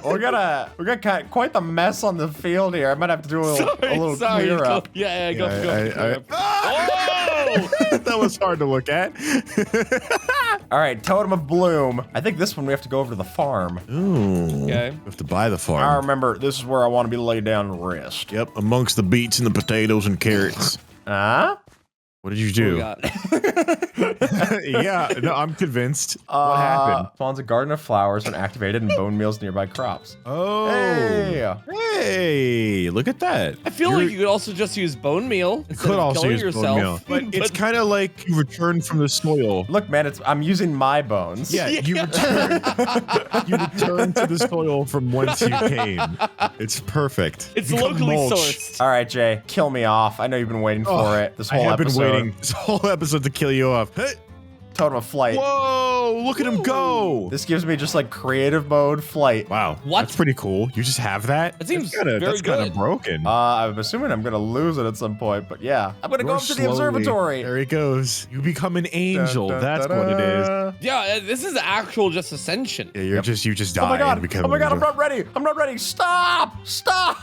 we got quite the mess on the field here. I might have to do a little clear up. Yeah, go. Oh! That was hard to look at. All right, Totem of Bloom. I think this one we have to go over to the farm. Ooh. Okay. You have to buy the farm. I remember this is where I want to be laid down and rest. Yep, amongst the beets and the potatoes and carrots. Huh? What did you do? Yeah, no, I'm convinced. What happened? Spawns a garden of flowers when activated and bone meals nearby crops. Oh. Hey. Look at that. I feel like you could also just use bone meal instead Could of also killing use yourself. bone meal. But it's kind of like you return from the soil. Look, man, I'm using my bones. Yeah, you return to the soil from whence you came. It's perfect. It's Become locally mulch. sourced. All right, Jay, kill me off. I know you've been waiting for it this whole I have episode. been waiting this whole episode to kill you off. Hey. Totem of flight. Whoa, look at him go. This gives me just like creative mode flight. Wow. What? That's pretty cool. You just have that? That seems that's kind of broken. I'm assuming I'm gonna lose it at some point, but yeah. I'm gonna go up to the observatory. There he goes. You become an angel. Dun, dun, That's dun, what it is. dun. Yeah, this is actual just ascension. Yeah, you just die Oh my god! and become Oh my god! an I'm not ready! I'm not ready! Stop! Stop!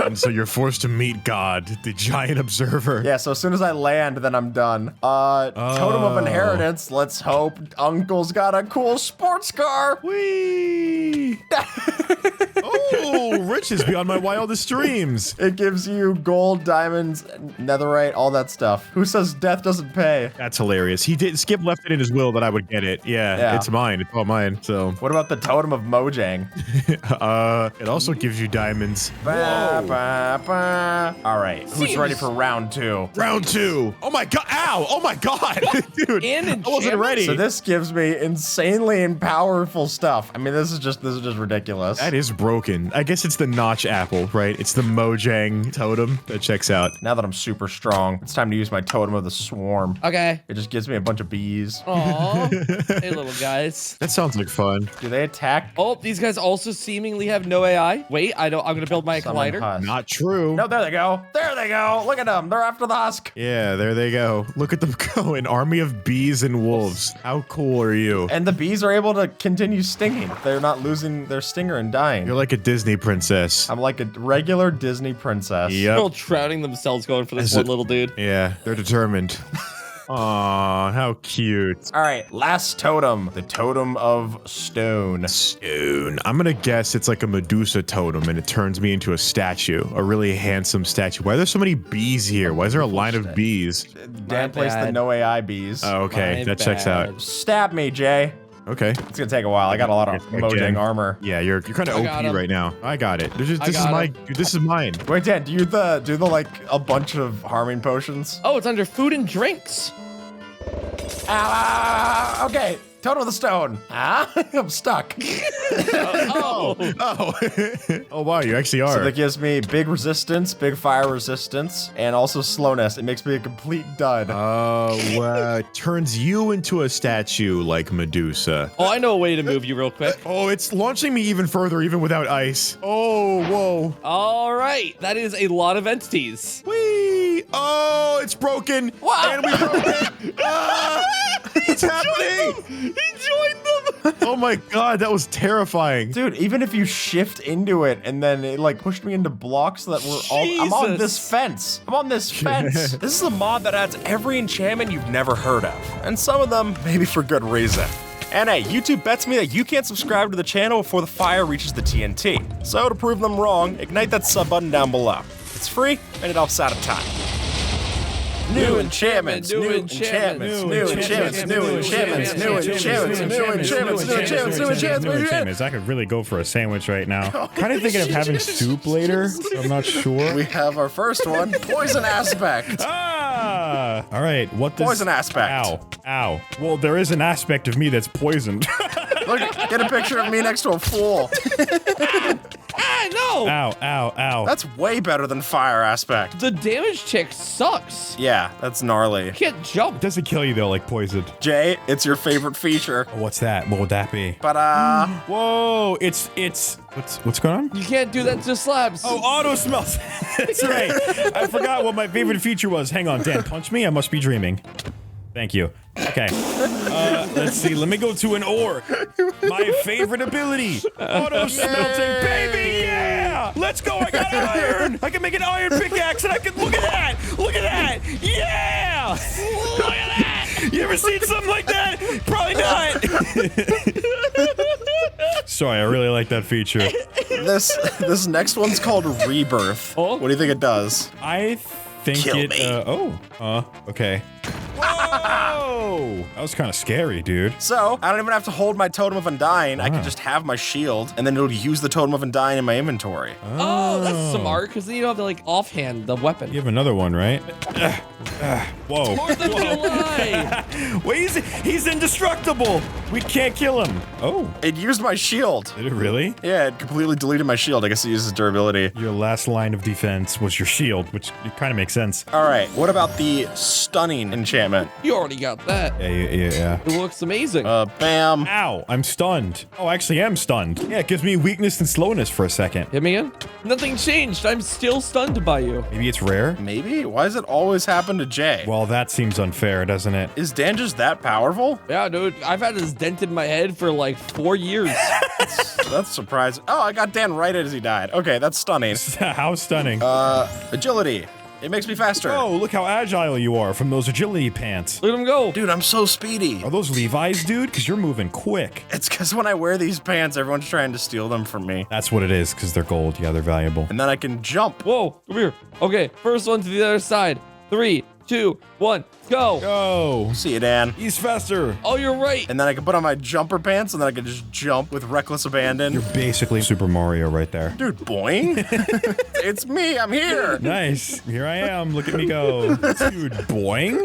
And so you're forced to meet God, the giant observer. Yeah. So as soon as I land, then I'm done. Totem of inheritance. Let's hope Uncle's got a cool sports car. Whee! Oh, riches beyond my wildest dreams. It gives you gold, diamonds, netherite, all that stuff. Who says death doesn't pay? That's hilarious. Skip left it in his will that I would get it. Yeah, it's mine. It's all mine. So, What about the totem of Mojang? it also gives you diamonds. Ba, ba, ba. All right, who's ready for round 2? Round 2. Oh my god! Ow! Oh my god, dude! I wasn't ready. So this gives me insanely and powerful stuff. I mean, this is just ridiculous. That is broken. I guess it's the notch apple, right? It's the Mojang totem that checks out. Now that I'm super strong, it's time to use my totem of the swarm. Okay. It just gives me a bunch of bees. Aw. Hey, little guys. That sounds like fun. Do they attack? Oh, these guys also seemingly have no AI. Wait, I'm gonna build my Summon collider. husk. Not true. No, there they go. There they go. Look at them. They're after the husk. Yeah, there they go. Look at them go. An army of bees and wolves. How cool are you? And the bees are able to continue stinging. They're not losing their stinger and dying. You're like a Disney princess. I'm like a regular Disney princess. They're all Yep. drowning themselves going for this Is one it- little dude. Yeah, they're determined. Aw, how cute. All right, last totem. The totem of stone. Stone. I'm gonna guess it's like a Medusa totem and it turns me into a statue. A really handsome statue. Why are there so many bees here? Why is there a line of bees? Dan placed the bad. no AI bees. Oh, okay. My That checks bad. out. Stab me, Jay. Okay. It's gonna take a while. I got a lot of Okay, Mojang Jen. armor. Yeah, you're kind of I got OP him. right now. I got it. This is got my him. dude, this is mine. Wait, Dan, do the like a bunch of harming potions? Oh, it's under food and drinks. Okay, totem of the stone. Huh? I'm stuck. Oh. Oh. Oh wow, you actually are. So that gives me big resistance, big fire resistance, and also slowness. It makes me a complete dud. Oh, wow. It turns you into a statue like Medusa. Oh, I know a way to move you real quick. Oh, it's launching me even further, even without ice. Oh, whoa. All right, that is a lot of entities. Whee! Oh, it's broken. Wow. And we broke it. Ah, it's happening. He joined them. Oh my god, that was terrifying. Dude, even if you shift into it and then it like pushed me into blocks that were all I'm on this Jesus. fence. I'm on this fence. This is a mod that adds every enchantment you've never heard of. And some of them maybe for good reason. And hey, YouTube bets me that you can't subscribe to the channel before the fire reaches the TNT. So to prove them wrong, ignite that sub button down below. It's free and it helps out a ton. New enchantments, new enchantments, new enchantments, new enchantments, new enchantments, new enchantments, new enchantments, new enchantments. I could really go for a sandwich right now. Kind of thinking of having soup later. I'm not sure. We have our first one, poison aspect. Ah! All right, what does... Poison aspect. Ow, ow. Well, there is an aspect of me that's poisoned. Look, get a picture of me next to a fool. Ah, no! Ow, ow, ow. That's way better than fire aspect. The damage check sucks. Yeah, that's gnarly. You can't jump. It doesn't kill you though, like poisoned. Jay, it's your favorite feature. What's that? What would that be? But Whoa, it's what's going on? You can't do that to slabs. Oh, auto smells. That's right. I forgot what my favorite feature was. Hang on, Dan, punch me. I must be dreaming. Thank you. Okay. Let's see. Let me go to an ore. My favorite ability. Auto smelting, baby. Yeah. Let's go. I got iron. I can make an iron pickaxe and I can look at that. Look at that. Yeah. Look at that. You ever seen something like that? Probably not. Sorry, I really like that feature. this next one's called Rebirth. Oh? What do you think it does? I think Kill it. me. Okay. Whoa! That was kind of scary, dude. So, I don't even have to hold my Totem of Undying. I can just have my shield, and then it'll use the Totem of Undying in my inventory. Oh, that's smart, because then you don't have to, like, offhand the weapon. You have another one, right? Whoa. 4th of July! Wait, he's indestructible! We can't kill him. Oh. It used my shield. Did it really? Yeah, it completely deleted my shield. I guess it uses durability. Your last line of defense was your shield, which kind of makes sense. All right, what about the stunning enchantment? You already got that. Yeah. It looks amazing. Bam. Ow, I'm stunned. Oh, I actually am stunned. Yeah, it gives me weakness and slowness for a second. Hit me again? Nothing changed. I'm still stunned by you. Maybe it's rare? Maybe? Why does it always happen to Jay? Well, that seems unfair, doesn't it? Is Dan just that powerful? Yeah, dude. I've had this dent in my head for like 4 years. That's surprising. Oh, I got Dan right as he died. Okay, that's stunning. How stunning. Agility. It makes me faster. Oh, look how agile you are from those agility pants. Look at him go. Dude, I'm so speedy. Are those Levi's, dude? Because you're moving quick. It's because when I wear these pants, everyone's trying to steal them from me. That's what it is, because they're gold. Yeah, they're valuable. And then I can jump. Whoa, come here. Okay, first one to the other side. 3, 2, 1, go. Go. See you, Dan. He's faster. Oh, you're right. And then I can put on my jumper pants, and then I can just jump with reckless abandon. You're basically Super Mario right there. Dude, boing. It's me. I'm here. Nice. Here I am. Look at me go. Dude, boing.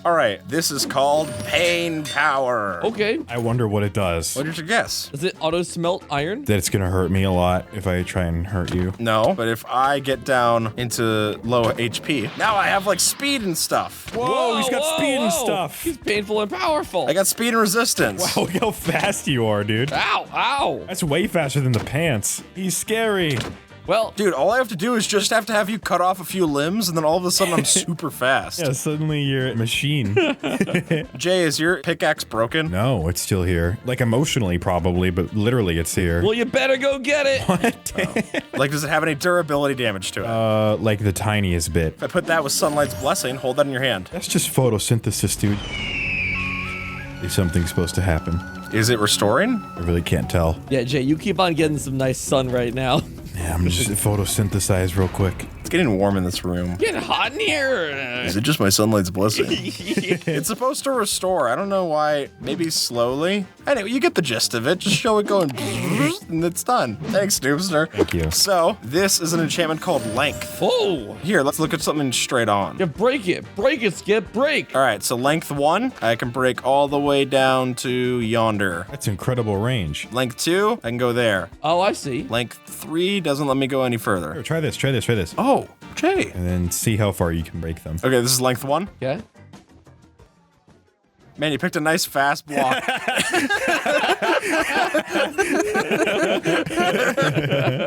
All right. This is called Pain Power. Okay. I wonder what it does. What did you guess? Does it auto smelt iron? That it's gonna hurt me a lot if I try and hurt you. No, but if I get down into low HP, now I have like speed and stuff. Whoa, he's got speed and whoa. stuff. He's painful and powerful. I got speed and resistance. Wow, look how fast you are, dude. Ow, ow. That's way faster than the pants. He's scary. Well, Dude, all I have to do is just have you cut off a few limbs, and then all of a sudden I'm super fast. Yeah, suddenly you're a machine. Jay, is your pickaxe broken? No, it's still here. Like emotionally, probably, but literally it's here. well, you better go get it. What? Like, does it have any durability damage to it? Like the tiniest bit. If I put that with Sunlight's Blessing, hold that in your hand. That's just photosynthesis, dude. Is something supposed to happen? Is it restoring? I really can't tell. Yeah, Jay, you keep on getting some nice sun right now. Yeah, I'm just photosynthesize real quick. It's getting warm in this room. Getting hot in here. Is it just my Sunlight's Blessing? It's supposed to restore. I don't know why. Maybe slowly. Anyway, you get the gist of it. Just show it going and it's done. Thanks, NOOBster. Thank you. So, this is an enchantment called Length. Whoa. Here, let's look at something straight on. Yeah, break it. Break it, Skip. Break. All right, so Length 1, I can break all the way down to yonder. That's incredible range. Length 2, I can go there. Oh, I see. Length 3 doesn't let me go any further. Here, try this, try this, try this. Oh, Jay. And then see how far you can break them. Okay, this is Length 1. Okay. Man, you picked a nice fast block.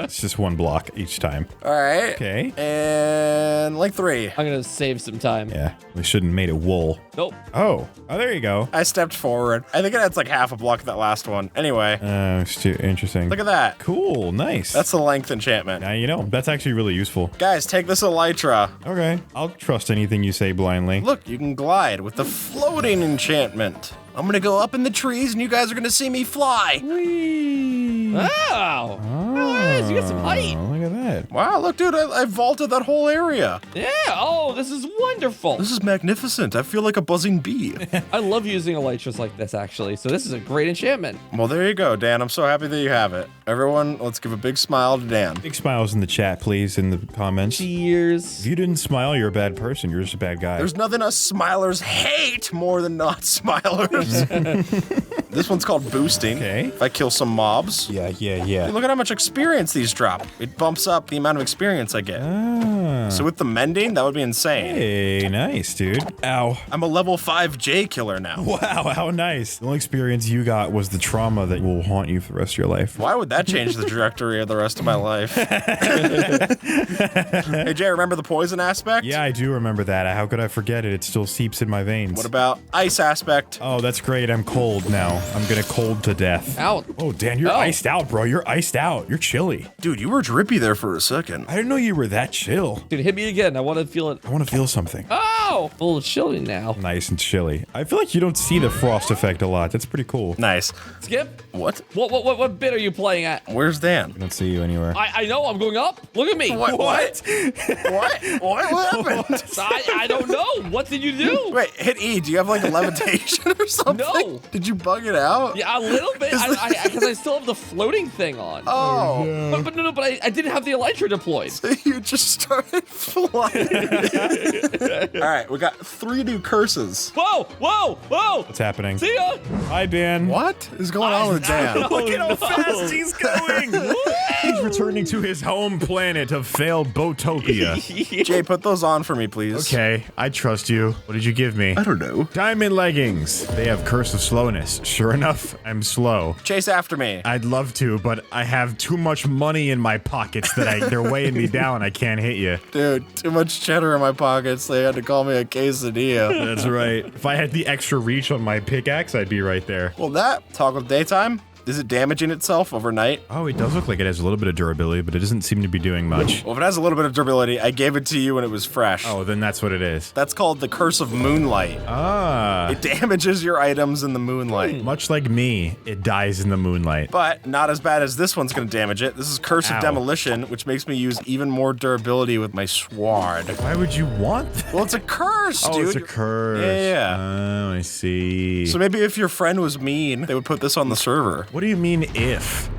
It's just one block each time. All right. Okay. And Length 3. I'm gonna save some time. Yeah, we shouldn't have made it wool. Nope. Oh, there you go. I stepped forward. I think it adds like half a block of that last one. Anyway, It's too interesting. look at that. Cool, nice. That's the Length enchantment. Now you know. That's actually really useful. Guys, take this Elytra. Okay, I'll trust anything you say blindly. Look, you can glide with the floating enchantment. I'm gonna go up in the trees and you guys are gonna see me fly. Whee! Oh, nice. You got some height. Look at that. Wow, look, dude, I vaulted that whole area. Yeah. Oh, this is wonderful. This is magnificent. I feel like a buzzing bee. I love using elytras like this, actually. So this is a great enchantment. Well, there you go, Dan. I'm so happy that you have it. Everyone, let's give a big smile to Dan. Big smiles in the chat, please, in the comments. Cheers. If you didn't smile, you're a bad person. You're just a bad guy. There's nothing us smilers hate more than not smilers. This one's called boosting. Okay. If I kill some mobs. Yeah. Look at how much experience these drop. It bumps up the amount of experience I get. Ah. So with the mending, that would be insane. Hey, nice, dude. Ow. I'm a level 5 J killer now. Wow, how nice. The only experience you got was the trauma that will haunt you for the rest of your life. Why would that change the trajectory of the rest of my life? Hey, Jay, remember the poison aspect? Yeah, I do remember that. How could I forget it? It still seeps in my veins. What about ice aspect? Oh, that's great. I'm cold now. I'm gonna cold to death. Out. Oh, Dan, you're Oh. iced out, bro. You're iced out. You're chilly. Dude, you were drippy there for a second. I didn't know you were that chill. Dude, hit me again. I want to feel it. I want to feel something. Oh, a little chilly now. Nice and chilly. I feel like you don't see the frost effect a lot. That's pretty cool. Nice. Skip. What? What bit are you playing at? Where's Dan? I don't see you anywhere. I know. I'm going up. Look at me. What? What happened? I don't know. What did you do? Wait, hit E. Do you have like a levitation or something? No. Did you bug it out? Yeah, a little bit. Because I still have the floating thing on. Oh. But I didn't have the elytra deployed. You just started flying. All right, we got 3 new curses. Whoa! What's happening? See ya. Hi, Dan. What is going on with Dan? Look at how no. fast he's going. He's returning to his home planet of failed Botopia. Jay, put those on for me, please. Okay, I trust you. What did you give me? I don't know. Diamond leggings. They have curse of slowness. Sure enough, I'm slow. Chase after me. I'd love to, but I have too much money in my pockets that they're weighing me down. I can't hit you. Dude, too much cheddar in my pockets. They had to call me a quesadilla. That's right. If I had the extra reach on my pickaxe, I'd be right there. Well, that, toggle daytime, is it damaging itself overnight? Oh, it does look like it has a little bit of durability, but it doesn't seem to be doing much. Well, if it has a little bit of durability, I gave it to you when it was fresh. Oh, then that's what it is. That's called the Curse of Moonlight. Ah. It damages your items in the moonlight. Much like me, it dies in the moonlight. But not as bad as this one's gonna damage it. This is Curse Ow. of Demolition, which makes me use even more durability with my sword. Why would you want that? Well, it's a curse, Oh, dude. it's a curse. Yeah. Oh, I see. So maybe if your friend was mean, they would put this on the server. What do you mean if?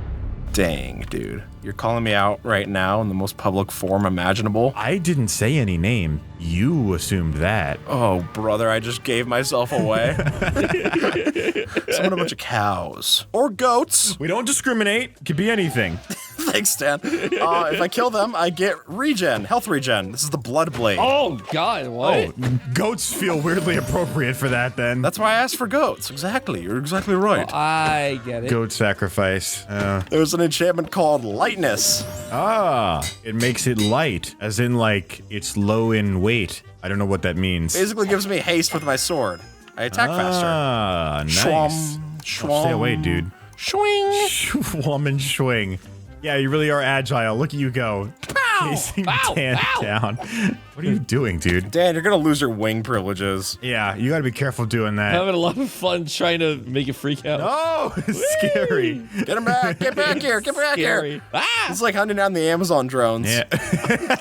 Dang, dude. You're calling me out right now in the most public form imaginable. I didn't say any name. You assumed that. Oh, brother, I just gave myself away. Someone a bunch of cows. Or goats. We don't discriminate. It could be anything. Thanks, Dan. If I kill them, I get regen, health regen. This is the Blood Blade. Oh God! What? Oh, goats feel weirdly appropriate for that then. That's why I asked for goats. Exactly. You're exactly right. I get it. Goat sacrifice. There's an enchantment called Lightness. It makes it light, as in like it's low in weight. I don't know what that means. Basically gives me haste with my sword. I attack faster. Ah, nice. Schwam, schwam. Stay away, dude. Swing. Schwam and swing. Yeah, you really are agile. Look at you go. Pow. Chasing Ow, Dan ow. down. What are you doing, dude? Dan, you're gonna lose your wing privileges. Yeah, you gotta be careful doing I'm that. having a lot of fun trying to make it freak out. Oh, it's scary. Get him back. Get back here. Get back Scary. here. Ah! It's like hunting down the Amazon drones. Yeah.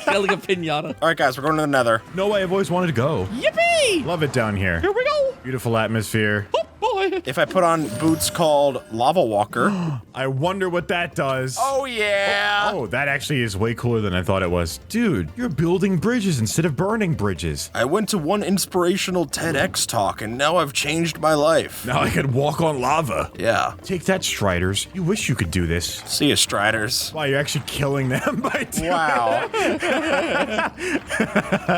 Got like a pinata. All right, guys, we're going to the Nether. No way, I've always wanted to go. Yippee! Love it down here. Here we go. Beautiful atmosphere. Oh boy. If I put on boots called Lava Walker. I wonder what that does. Oh, yeah. Oh, that actually is way cooler than I thought it was. Dude, you're building bridges instead of burning bridges. I went to one inspirational TEDx talk, and now I've changed my life. Now I can walk on lava. Yeah. Take that, Striders. You wish you could do this. See ya, Striders. Wow, you're actually killing them by doing Wow.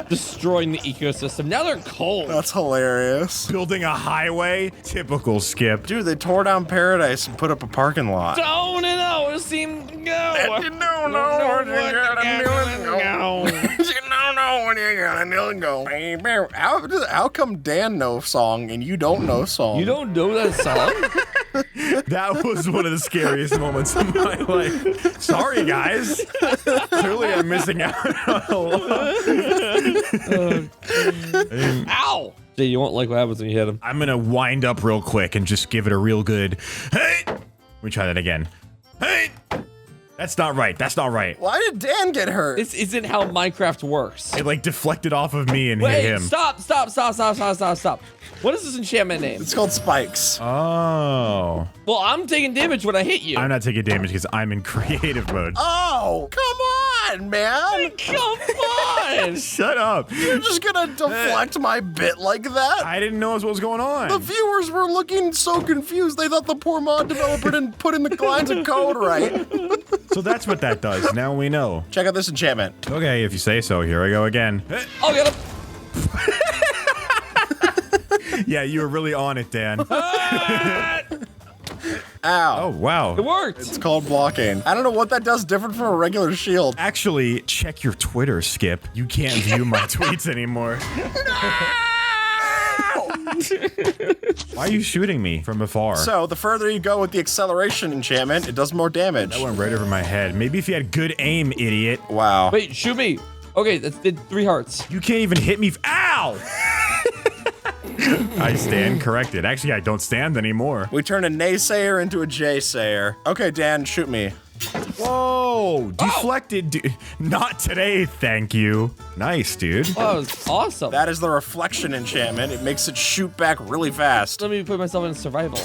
Destroying the ecosystem. Now they're cold. That's hilarious. building a highway. Typical Skip. Dude, they tore down Paradise and put up a parking lot. Don't know. It seemed to go. You don't know what you gotta do. You don't know what you gotta do. How come Dan knows song and you don't know song? You don't know that song? That was one of the scariest moments of my life. Sorry, guys. Clearly, I'm missing out on a lot. Ow! Jay, you won't like what happens when you hit him. I'm gonna wind up real quick and just give it a real good. Hey! Let me try that again. Hey! That's not right. That's not right. Why did Dan get hurt? This isn't how Minecraft works. It like deflected off of me and hit Wait, him. stop. What is this enchantment name? It's called spikes. Oh. Well, I'm taking damage when I hit you. I'm not taking damage because I'm in creative mode. Oh, come on, man. Come on. Shut up. You're just gonna deflect my bit like that? I didn't know what was going on. The viewers were looking so confused. They thought the poor mod developer didn't put in the lines of code right. So that's what that does. Now we know. Check out this enchantment. Okay, if you say so. Here I go again. Oh, get him. Yeah, you were really on it, Dan. Ow. Oh, wow. It worked. It's called blocking. I don't know what that does different from a regular shield. Actually, check your Twitter, Skip. You can't view my tweets anymore. Why are you shooting me from afar? So, the further you go with the acceleration enchantment, it does more damage. That went right over my head. Maybe if you had good aim, idiot. Wow. Wait, shoot me. Okay, that's did 3 hearts. You can't even hit me. Ow! I stand corrected. Actually, I don't stand anymore. We turn a naysayer into a jaysayer. Okay, Dan, shoot me. Whoa! Deflected. Not today, thank you. Nice, dude. Oh, that was awesome. That is the reflection enchantment. It makes it shoot back really fast. Let me put myself in survival.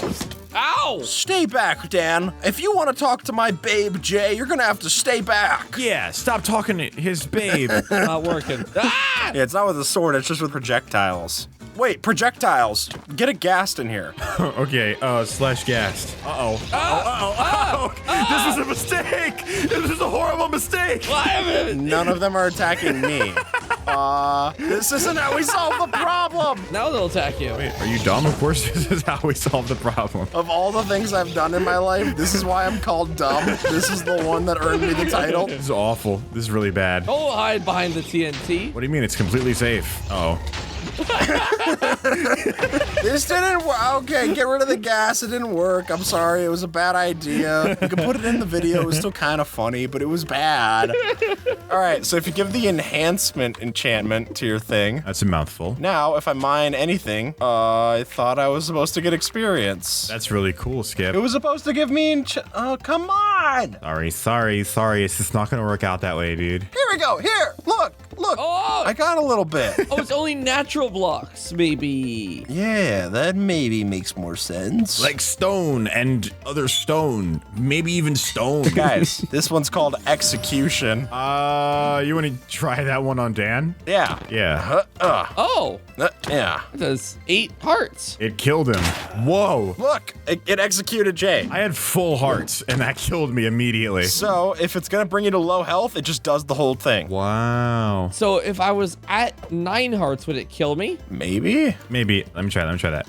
Ow! Stay back, Dan. If you want to talk to my babe, Jay, you're gonna have to stay back. Yeah, stop talking to his babe. Not working. Ah! Yeah, it's not with a sword, it's just with projectiles. Wait, projectiles. Get a ghast in here. Okay, slash gassed. Uh-oh. This is a mistake! This is a horrible mistake! None of them are attacking me. This isn't how we solve the problem. Now they'll attack you. Wait, are you dumb? Of course this is how we solve the problem. Of all the things I've done in my life, this is why I'm called dumb. This is the one that earned me the title. This is awful. This is really bad. Don't hide behind the TNT. What do you mean? It's completely safe. Uh-oh. This didn't work. Okay, get rid of the gas. It didn't work. I'm sorry. It was a bad idea. You can put it in the video. It was still kind of funny, but it was bad. All right, so if you give the enhancement enchantment to your thing. That's a mouthful. Now, if I mine anything, I thought I was supposed to get experience. That's really cool, Skip. It was supposed to give me oh, come on. Sorry. It's just not gonna work out that way, dude. Here we go. Here, look. Oh! I got a little bit. Oh, it's only natural blocks, maybe. Yeah, that maybe makes more sense. Like stone and other stone. Maybe even stone. Guys, this one's called execution. You wanna try that one on Dan? Yeah. Yeah. Oh, Yeah. it does 8 hearts. It killed him. Whoa. Look, it executed Jay. I had full hearts and that killed me immediately. So, if it's gonna bring you to low health, it just does the whole thing. Wow. So if I was at 9 hearts, would it kill me? Maybe? Maybe. Let me try that.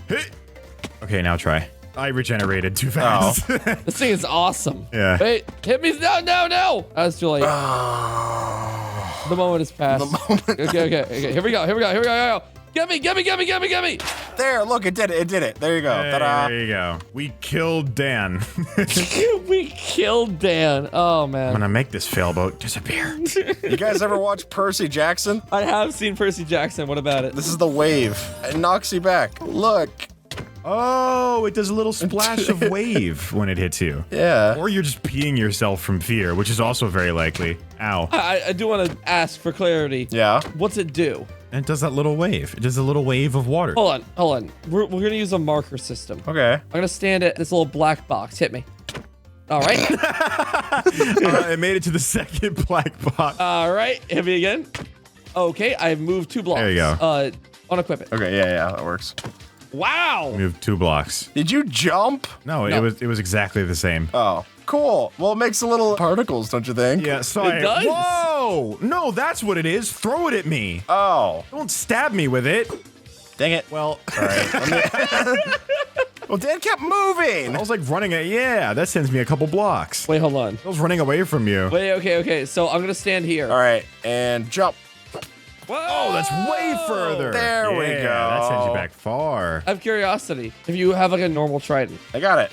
Okay, now try. I regenerated too fast. This thing is awesome. Yeah. Wait, hit me. No. That's too late. The moment is past. The moment. Okay. Here we go. Get me. There, look, it did it. There you go. Hey, Ta-da. there you go. We killed Dan. We killed Dan. Oh, I'm man. gonna make this failboat disappear. You guys ever watch Percy Jackson? I have seen Percy Jackson. What about it? This is the wave. It knocks you back. Look. Oh, it does a little splash of wave when it hits you. Yeah. Or you're just peeing yourself from fear, which is also very likely. Ow. I do want to ask for clarity. Yeah. What's it do? And it does that little wave. It does a little wave of water. Hold on. We're gonna use a marker system. Okay. I'm gonna stand at this little black box. Hit me. All right. It made it to the second black box. All right. Hit me again. Okay. I've moved 2 blocks. There you go. Okay, Unequip it. yeah, that works. Wow. Moved 2 blocks. Did you jump? No, No. it was exactly the same. Oh, cool. Well, it makes the little particles, don't you think? Yeah, sorry. It does? Whoa! No, that's what it is. Throw it at me. Oh, Don't stab me with it. dang it. Well, All right. Well, Dan kept moving. I was like running it. Yeah, that sends me a couple blocks. Wait, hold on. I was running away from you. Wait, okay. So I'm gonna stand here. All right, and jump. Whoa! Oh, that's way further. There we Yeah, go. That sends you back far. I have curiosity. If you have like a normal trident. I got it.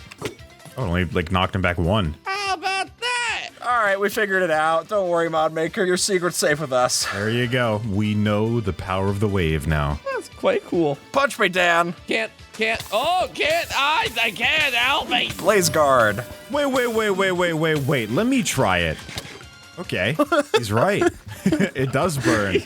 I only like knocked him back 1. How about that? All right, we figured it out. Don't worry, Mod Maker. Your secret's safe with us. There you go. We know the power of the wave now. That's quite cool. Punch me, Dan. Can't. I can't help me. Blaze guard. Wait. Let me try it. Okay, he's right. It does burn.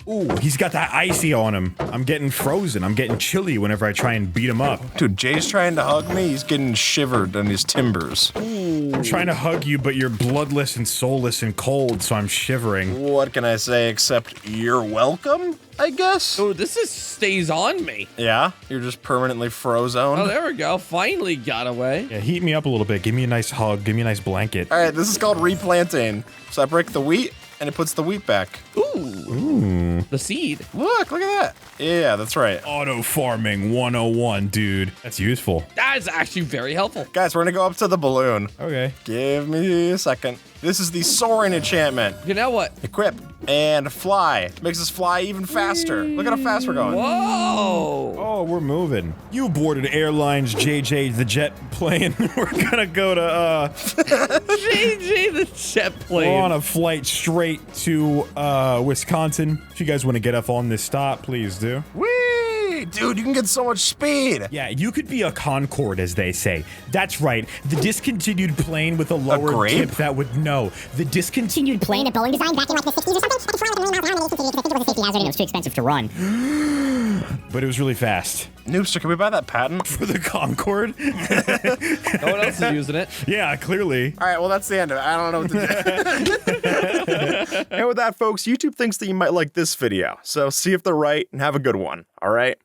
Ooh, he's got that icy on him. I'm getting frozen. I'm getting chilly whenever I try and beat him up. Dude, Jay's trying to hug me. He's getting shivered in his timbers. I'm trying to hug you, but you're bloodless and soulless and cold, so I'm shivering. What can I say except you're welcome, I guess? Oh, this stays on me. Yeah? You're just permanently frozone? Oh, there we go. Finally got away. Yeah, heat me up a little bit. Give me a nice hug. Give me a nice blanket. All right, this is called replanting. So I break the wheat, and it puts the wheat back. Ooh. The seed. Look at that. Yeah, that's right. Auto farming 101, dude. That's useful. That is actually very helpful. Guys, we're gonna go up to the balloon. Okay. Give me a second. This is the soaring enchantment. You know what? Equip and fly. Makes us fly even faster. Look at how fast we're going. Whoa. Oh, we're moving. You boarded airlines, JJ the jet plane. We're gonna go to, JJ the jet plane. We're on a flight straight to, Wisconsin. If you guys want to get up on this stop, please do. Whee! Dude, you can get so much speed. Yeah, you could be a Concorde, as they say. That's right. The discontinued plane with a lower tip that would know. The discontinued plane Plane that Boeing designed back in like the 60s or something. And flying at 1 million miles per hour, and they discontinued it because they think it was a safety hazard and it was too expensive to run. But it was really fast. NOOBster, can we buy that patent? For the Concorde? No one else is using it. Yeah, clearly. All right, well, that's the end of it. I don't know what to do. And with that, folks, YouTube thinks that you might like this video. So see if they're right and have a good one. All right?